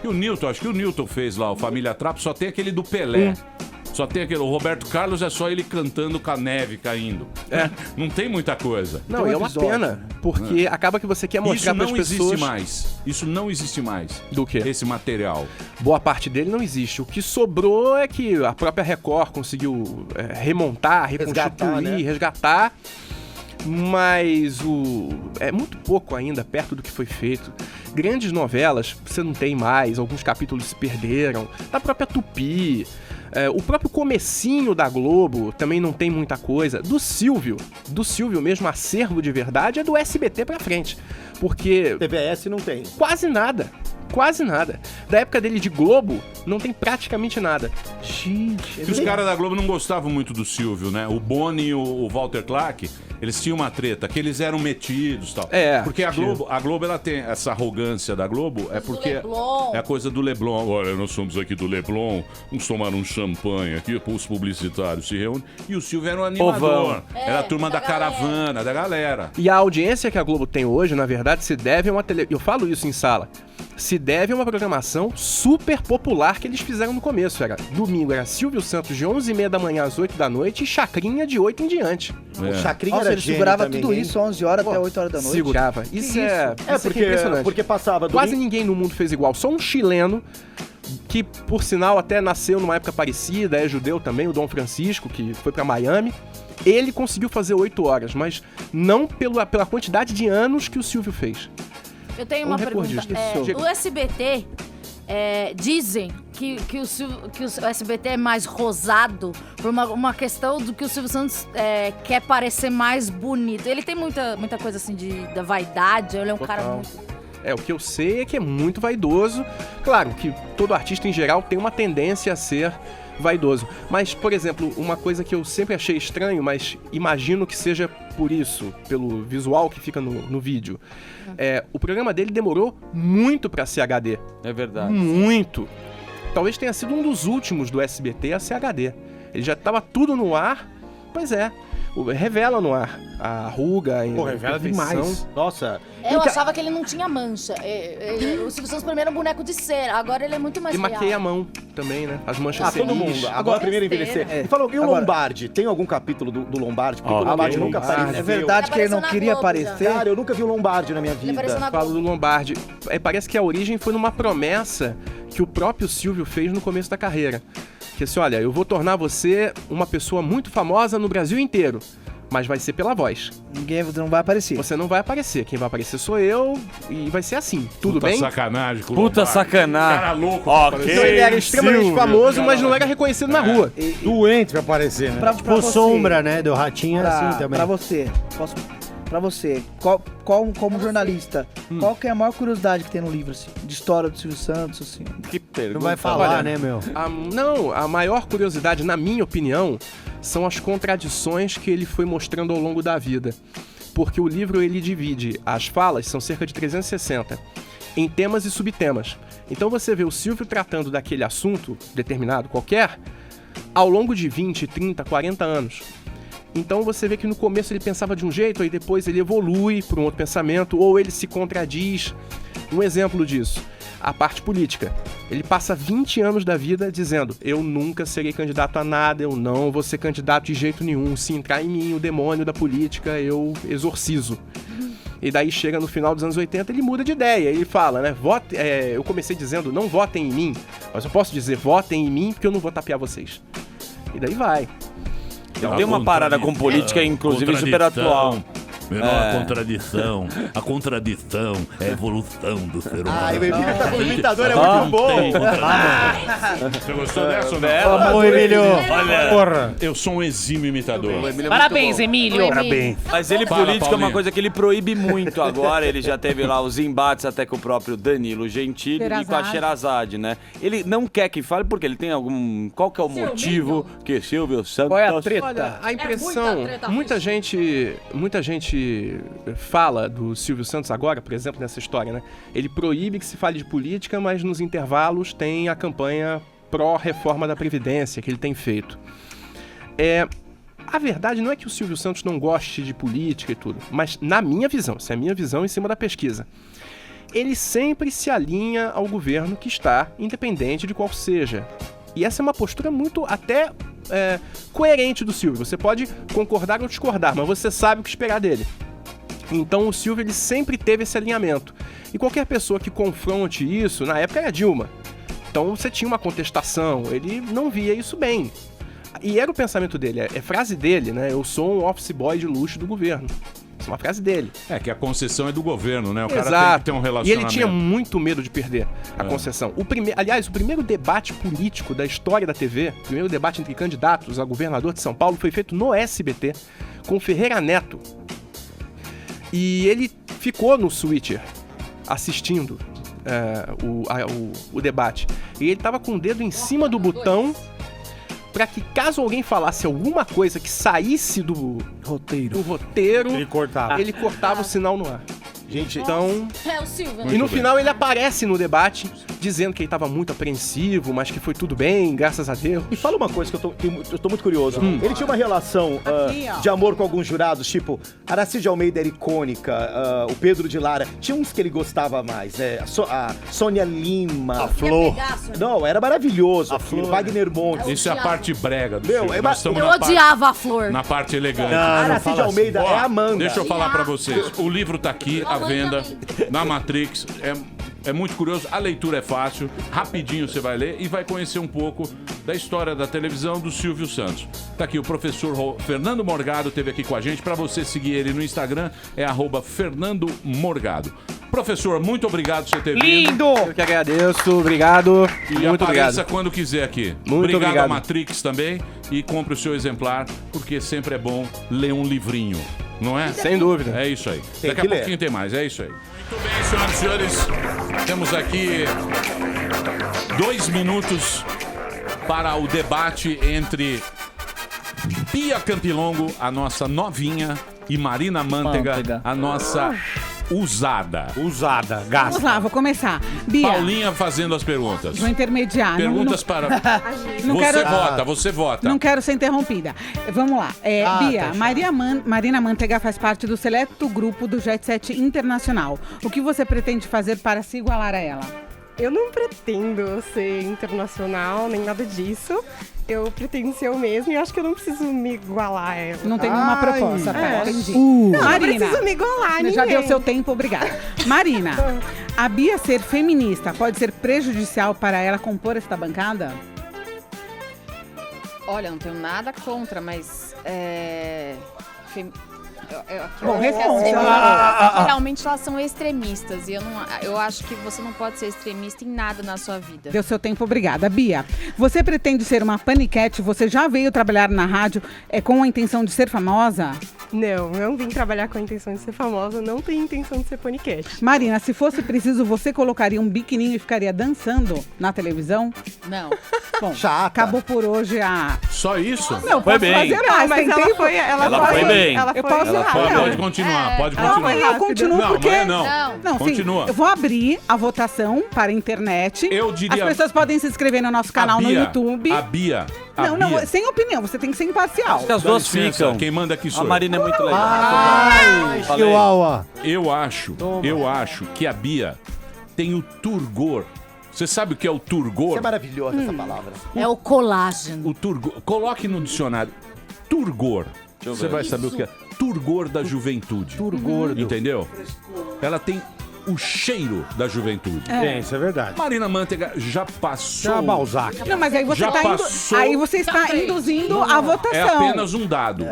que o Newton, acho que o Newton fez lá, o Família Trapo, só tem aquele do Pelé. Só tem aquele. O Roberto Carlos é só ele cantando com a neve caindo. Não tem muita coisa. Não, é uma pena, porque acaba que você quer mostrar para as pessoas... Isso não existe mais. Isso não existe mais. Do quê? Esse material. Boa parte dele não existe. O que sobrou é que a própria Record conseguiu remontar, reconstituir, resgatar. Mas é muito pouco ainda perto do que foi feito. Grandes novelas você não tem mais, alguns capítulos se perderam. Da própria Tupi, o próprio comecinho da Globo também não tem muita coisa. Do Silvio mesmo, acervo de verdade, é do SBT pra frente. Porque... TVS não tem. Quase nada. Da época dele de Globo, não tem praticamente nada. Gente... Os caras da Globo não gostavam muito do Silvio, né? O Boni e o Walter Clark, eles tinham uma treta, que eles eram metidos e tal. Porque a Globo, ela tem essa arrogância da Globo, porque é a coisa do Leblon. Olha, nós somos aqui do Leblon, vamos tomar um champanhe aqui, os publicitários se reúnem. E o Silvio era um animador. Era a turma da caravana, da galera. E a audiência que a Globo tem hoje, na verdade, se deve a uma televisão. Eu falo isso em sala. se deve a uma programação super popular que eles fizeram no começo. Domingo era Silvio Santos de 11h30 da manhã às 8 da noite e Chacrinha de 8 em diante. Chacrinha Nossa, era ele gênio segurava também, tudo hein? isso 11 horas até 8 horas da noite. Segurava. Isso é impressionante. Porque passava... Quase ninguém no mundo fez igual. Só um chileno, que por sinal até nasceu numa época parecida, é judeu também, o Dom Francisco, que foi pra Miami. Ele conseguiu fazer 8 horas, mas não pela quantidade de anos que o Silvio fez. Eu tenho uma pergunta. No SBT, dizem que o SBT é mais rosado por uma questão do que o Silvio Santos quer parecer mais bonito. Ele tem muita coisa assim da vaidade, ele é um cara muito... O que eu sei é que é muito vaidoso. Claro que todo artista em geral tem uma tendência a ser vaidoso. Mas, por exemplo, uma coisa que eu sempre achei estranho, mas imagino que seja por isso, pelo visual que fica no vídeo. O programa dele demorou muito pra ser HD. É verdade. Muito. Talvez tenha sido um dos últimos do SBT a ser HD. Ele já tava tudo no ar. Pois é. Revela no ar a ruga, revela demais. Nossa. Eu achava que ele não tinha mancha. O Silvio Santos primeiro é um boneco de cera, agora ele é muito mais real. E maqueia a mão também, né? As manchas todo mundo. Agora primeiro envelhecer. E falou, e o Lombardi? Tem algum capítulo do Lombardi? Porque o Lombardi nunca apareceu. É verdade que ele não queria aparecer? Cara, eu nunca vi o Lombardi na minha vida. Falo do Lombardi. Parece que a origem foi numa promessa que o próprio Silvio fez no começo da carreira. Que assim, olha, eu vou tornar você uma pessoa muito famosa no Brasil inteiro, mas vai ser pela voz. Ninguém não vai aparecer. Você não vai aparecer, quem vai aparecer sou eu e vai ser assim, tudo bem? Sacanagem com o Puta Lombardi. sacanagem. Cara louco. Okay. Então, ele era extremamente famoso, mas não era reconhecido na rua. Doente vai aparecer, né? Tipo Sombra, né? Do Ratinho assim também. Pra você, como jornalista, qual que é a maior curiosidade que tem no livro, assim, de história do Silvio Santos, assim? Que pergunta. Não vai falar, né, meu? A maior curiosidade, na minha opinião, são as contradições que ele foi mostrando ao longo da vida. Porque o livro, ele divide, as falas são cerca de 360, em temas e subtemas. Então você vê o Silvio tratando daquele assunto, determinado qualquer, ao longo de 20, 30, 40 anos. Então você vê que no começo ele pensava de um jeito, aí depois ele evolui para um outro pensamento, ou ele se contradiz. Um exemplo disso, a parte política. Ele passa 20 anos da vida dizendo, eu nunca serei candidato a nada, eu não vou ser candidato de jeito nenhum, se entrar em mim o demônio da política, eu exorcizo. E daí chega no final dos anos 80, ele muda de ideia, ele fala, né, eu comecei dizendo, não votem em mim, mas eu posso dizer, votem em mim porque eu não vou tapear vocês. E daí vai. Tem uma parada com política, inclusive, super atual. Menor contradição. A contradição é a evolução do ser humano. O imitador é muito bom. Você gostou dessa ou não? Emílio. Olha, porra. Eu sou um exímio imitador. Parabéns, Emílio. Parabéns. Mas ele, política, é uma coisa que ele proíbe muito agora. Ele já teve lá os embates até com o próprio Danilo Gentili e com a Sherazade, né? Ele não quer que fale porque ele tem algum... Qual que é o motivo que Silvio Santos... Qual é a treta? Olha, a impressão... Muita gente fala do Silvio Santos agora, por exemplo, nessa história, né? Ele proíbe que se fale de política, mas nos intervalos tem a campanha pró-reforma da Previdência que ele tem feito. A verdade não é que o Silvio Santos não goste de política e tudo, mas na minha visão, essa é a minha visão em cima da pesquisa, ele sempre se alinha ao governo que está, independente de qual seja. E essa é uma postura muito até coerente do Silvio. Você pode concordar ou discordar, mas você sabe o que esperar dele. Então o Silvio ele sempre teve esse alinhamento. E qualquer pessoa que confronte isso, na época era Dilma. Então você tinha uma contestação, ele não via isso bem. E era o pensamento dele, é frase dele, né? Eu sou um office boy de luxo do governo. Isso é uma frase dele. Que a concessão é do governo, né? O Exato. cara tem que ter um relacionamento. E ele tinha muito medo de perder a concessão. Aliás, o primeiro debate político da história da TV, o primeiro debate entre candidatos a governador de São Paulo, foi feito no SBT, com Ferreira Neto. E ele ficou no switcher, assistindo o debate. E ele estava com o dedo em cima do botão para que caso alguém falasse alguma coisa que saísse do roteiro, ele cortava o sinal no ar. Gente, então... É o Silvio. E no final ele aparece no debate dizendo que ele tava muito apreensivo, mas que foi tudo bem, graças a Deus. E fala uma coisa que eu tô muito curioso. Ele tinha uma relação de amor com alguns jurados, tipo, Aracide Almeida era icônica, o Pedro de Lara. Tinha uns que ele gostava mais, né? A Sônia Lima. A Flor. Não, era maravilhoso. A Flor. Wagner Montes. Isso é a parte brega do Meu, filme. é Nós estamos Eu na odiava a Flor. Na parte elegante. Aracide Almeida é a Amanda. Deixa eu falar pra vocês. O livro tá aqui, à venda, na Matrix. É muito curioso, a leitura é fácil, rapidinho você vai ler e vai conhecer um pouco da história da televisão do Silvio Santos. Tá aqui o professor Fernando Morgado, esteve aqui com a gente. Pra você seguir ele no Instagram, é @FernandoMorgado. Professor, muito obrigado por você ter vindo. Lindo! Eu que agradeço, obrigado. E muito apareça obrigado. quando quiser aqui. Muito obrigado. à Matrix também e compre o seu exemplar, porque sempre é bom ler um livrinho, não é? Sem dúvida. É isso aí. Tem Daqui que a ler. pouquinho tem mais, é isso aí. Muito bem, senhoras e senhores. Temos aqui 2 minutos para o debate entre Bia Campilongo, a nossa novinha, e Marina Mantega, a nossa usada. Usada, gasta. Vamos lá, vou começar. Bia, Paulinha fazendo as perguntas. vou intermediar. Perguntas para... Não Você quero- vota, você vota. Não quero ser interrompida. Vamos lá. Bia, Marina Mantega faz parte do seleto grupo do Jet Set Internacional. O que você pretende fazer para se igualar a ela? Eu não pretendo ser internacional, nem nada disso. Eu pretendo ser eu mesma e acho que eu não preciso me igualar a ela. Não tem nenhuma proposta, entendi. Não, Marina, não preciso me igualar a ninguém. já deu seu tempo, obrigada. Marina, a Bia ser feminista pode ser prejudicial para ela compor esta bancada? Olha, não tenho nada contra, mas Bom, responde. Geralmente elas são extremistas e eu acho que você não pode ser extremista em nada na sua vida. Deu seu tempo, obrigada. Bia, você pretende ser uma paniquete? Você já veio trabalhar na rádio com a intenção de ser famosa? Não vim trabalhar com a intenção de ser famosa, não tenho intenção de ser paniquete. Marina, se fosse preciso, você colocaria um biquininho e ficaria dançando na televisão? Não. Bom, acabou por hoje a... Só isso? Não, Foi posso bem. fazer mais. Mas tem ela tempo? foi- ela foi bem. Eu posso Pode continuar, pode continuar. Amanhã eu continuo Não, porque... amanhã não. sim, Continua. eu vou abrir a votação para a internet. Eu diria- As pessoas podem se inscrever no nosso canal no YouTube. A Bia. Não, sem opinião, você tem que ser imparcial. As duas ficam. Quem manda aqui sou A Marina é muito legal. Falei. Eu acho que a Bia tem o turgor. Você sabe o que é o turgor? Isso é maravilhoso, essa palavra. É o colágeno. O turgor. Coloque no dicionário. Turgor. eu Você ver. vai saber o que é. Turgor da juventude. Turgor. Entendeu? Ela tem o cheiro da juventude. Isso é verdade. Marina Mantega já passou. Já Balzac. Não, mas aí você, Já tá passou. aí você está induzindo a votação. É apenas um dado.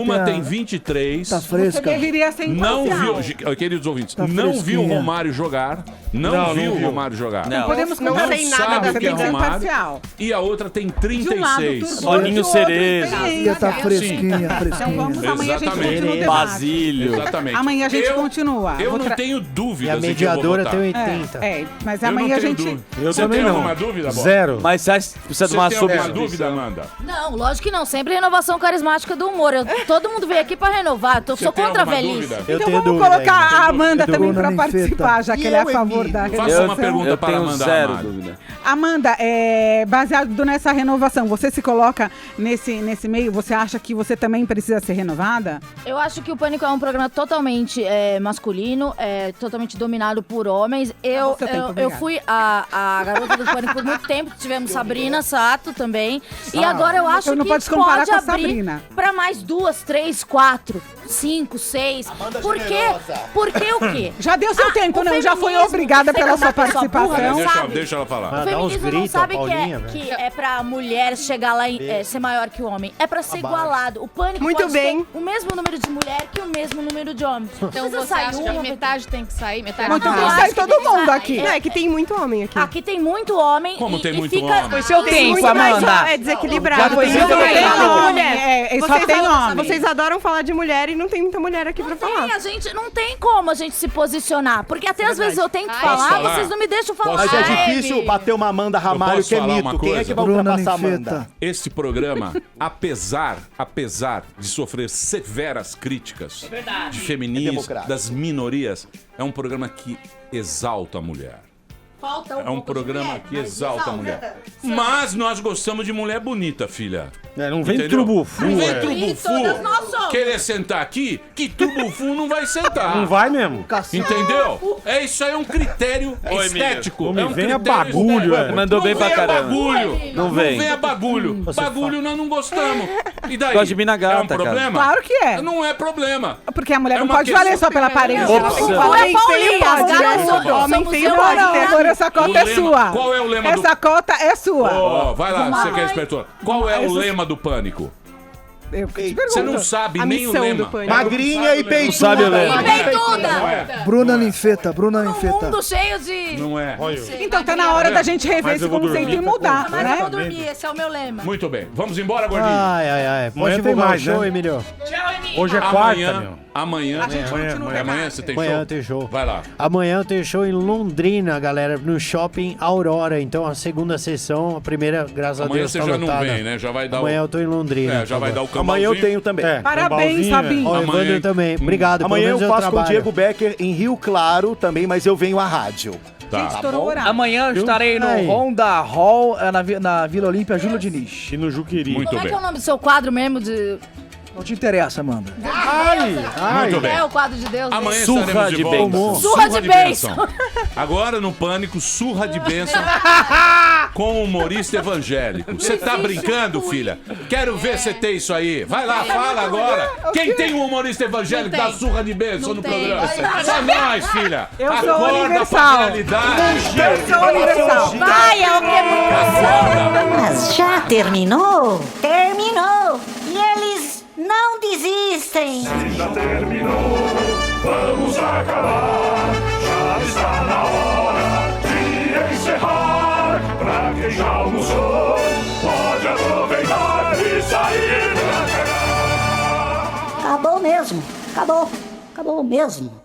Uma tem 23. Tá fresca. Você deveria ser Não imparcial. viu, queridos ouvintes, Tá não viu o fresquinha. Romário jogar. Não viu o Romário jogar. Não podemos Não contar sei nada, nada sabe você o que é tem que ser Romário. imparcial. E a outra tem De um lado, 36. turgor, Bolinho de outro, cereja. Ia tá fresquinha, Então fresquinha. vamos, amanhã a gente Exatamente. continua o debate. Basílio. Exatamente. Amanhã a gente continua. Eu Vou não tra- tenho E dúvidas a de que eu vou mediadora votar. tem 80. Mas Eu amanhã não a tenho gente... dúvida. Eu Você também tem não. alguma dúvida, Bob? Zero. Mas você acha que precisa de Você uma tem alguma substituição? dúvida, Amanda? Não, lógico que não. Sempre renovação carismática do humor. Todo mundo veio aqui pra renovar. Eu sou tem contra a alguma velhice. dúvida? Eu Então tenho vamos dúvida colocar ainda. a Amanda também Dona para Ninfeta. participar, já que ela é a favor da Faça renovação. uma pergunta Eu para tenho Amanda zero Amado. dúvida. Amanda, baseado nessa renovação, você se coloca nesse meio? Você acha que você também precisa ser renovada? Eu acho que o Pânico é um programa totalmente masculino, totalmente dominado por homens. Eu fui a garota do Pânico por muito tempo. Tivemos Sabrina Sato também. E agora eu acho Eu não que posso comparar pode com a abrir Sabrina. pra mais 2, 3, 4, 5, 6. Por quê? Porque o quê? Já deu seu tempo, o não? Já foi feminismo, obrigada você pela é sua uma pessoa burra, participação. não sabe. Deixa ela falar. O Dá uns feminismo não gritos, sabe Paulinha, que é pra mulher chegar lá e ser maior que o homem. É pra ser igualado. O Pânico Muito pode bem. ter o mesmo número de mulher que o mesmo número de homens. Então Precisa você sair acha que uma, metade tem que sair, metade Mas então não tem que sai? sair todo mundo aqui. Não, é que tem muito homem aqui. Aqui tem muito homem. Como tem muito fica... homem? Foi seu Tem tempo, muito mais Amanda. É desequilibrado. Já foi Tem seu muito mais tempo. homem que Homem, mulher. só tem homem. Vocês adoram falar de mulher e não tem muita mulher aqui pra falar. A gente não tem como a gente se posicionar. Porque até às vezes eu tento Posso falar, falar? vocês não me deixam falar. Mas é Ai, difícil Bi. bater uma Amanda Ramalho, posso que é falar mito. uma Quem é coisa? que vai Bruna ultrapassar a Ninfeta. Amanda? Este programa, apesar de sofrer severas críticas de feminismo, democrático. das minorias, é um programa que exalta a mulher. Falta É um programa que exalta a mulher. Mas nós gostamos de mulher bonita, filha. Não vem Entendeu? trubufu. Não vem é. trubufu. todas nós somos. Querer sentar aqui, que trubufu não vai sentar. Não vai mesmo. Entendeu? É isso aí, é um critério estético. Não me É um venha critério bagulho, estético. é. Mandou bem pra caramba. Bagulho. Não vem. Não venha bagulho. Bagulho nós não gostamos. E daí? Gosto de mina gata, é um problema? Claro que é. Não é problema. Porque a mulher É não uma pode questão- valer só pela aparência. Opção. Ela tem que Não valer. é Paulinha, pode, garoto, né? Homem somos feio eu, pode. não. Agora essa cota é lema- sua. qual é o lema do- Essa cota é sua. Ó, vai lá, Vamos você lá. que é inspetor. Qual é o Essas- lema do pânico? Eu te Você não pergunto. sabe A nem o missão lema. do pânico. Magrinha e peituda. sabe o lema. Não Peituda! é. Bruna Ninfeta, Bruna Um Ninfeta. mundo cheio de... Não é. Então tá na hora da gente rever Mas esse eu vou conceito dormir. e mudar, Mas eu vou né? dormir, esse é o meu lema. Muito bem. Vamos embora, gordinho. Ai. Pode Amanhã tem divulgar mais, o show, né? Emílio. Hoje é quarta, Amanhã, meu. amanhã você tem Amanhã show? tem show. Vai lá. Amanhã eu tenho show em Londrina, galera, no Shopping Aurora. Então a segunda sessão, a primeira, graças a Amanhã Deus, você tá já lotada. não vem, né? Já vai dar Amanhã o... eu tô em Londrina. É, já vai dar o cambalzinho. Amanhã eu tenho também. Parabéns, Sabinho. Ó, o Amanhã, Evandro também. Obrigado, Amanhã pelo eu menos faço com o trabalho. Diego Becker em Rio Claro também, mas eu venho à rádio. Tá. Estourou o horário. Amanhã eu estarei no Aí. Honda Hall, na Vila Olímpia, Júlio Diniz. E no Juqueri. Muito Como é bem. que é o nome do seu quadro mesmo de... Não te interessa, Amanda. Muito bem. É o quadro de Deus? Amanhã Surra estaremos de de volta. bênção. Surra de bênção. Agora no Pânico, surra de bênção com o humorista evangélico. Você tá brincando, filha? Quero ver você ter isso aí. Vai lá, fala agora. Quem tem um humorista evangélico Não dá tem. surra de bênção Não no tem. programa? Só nós, filha. Eu sou Acorda universal. pra realidade. Eu sou universal. Vai, é o que é muito... Acorda. Mas já terminou? Terminou! E eles não desistem! Já terminou, vamos acabar. Já está na hora de encerrar. Pra quem já almoçou, pode aproveitar e sair pra cá. Acabou mesmo! Acabou! Acabou mesmo!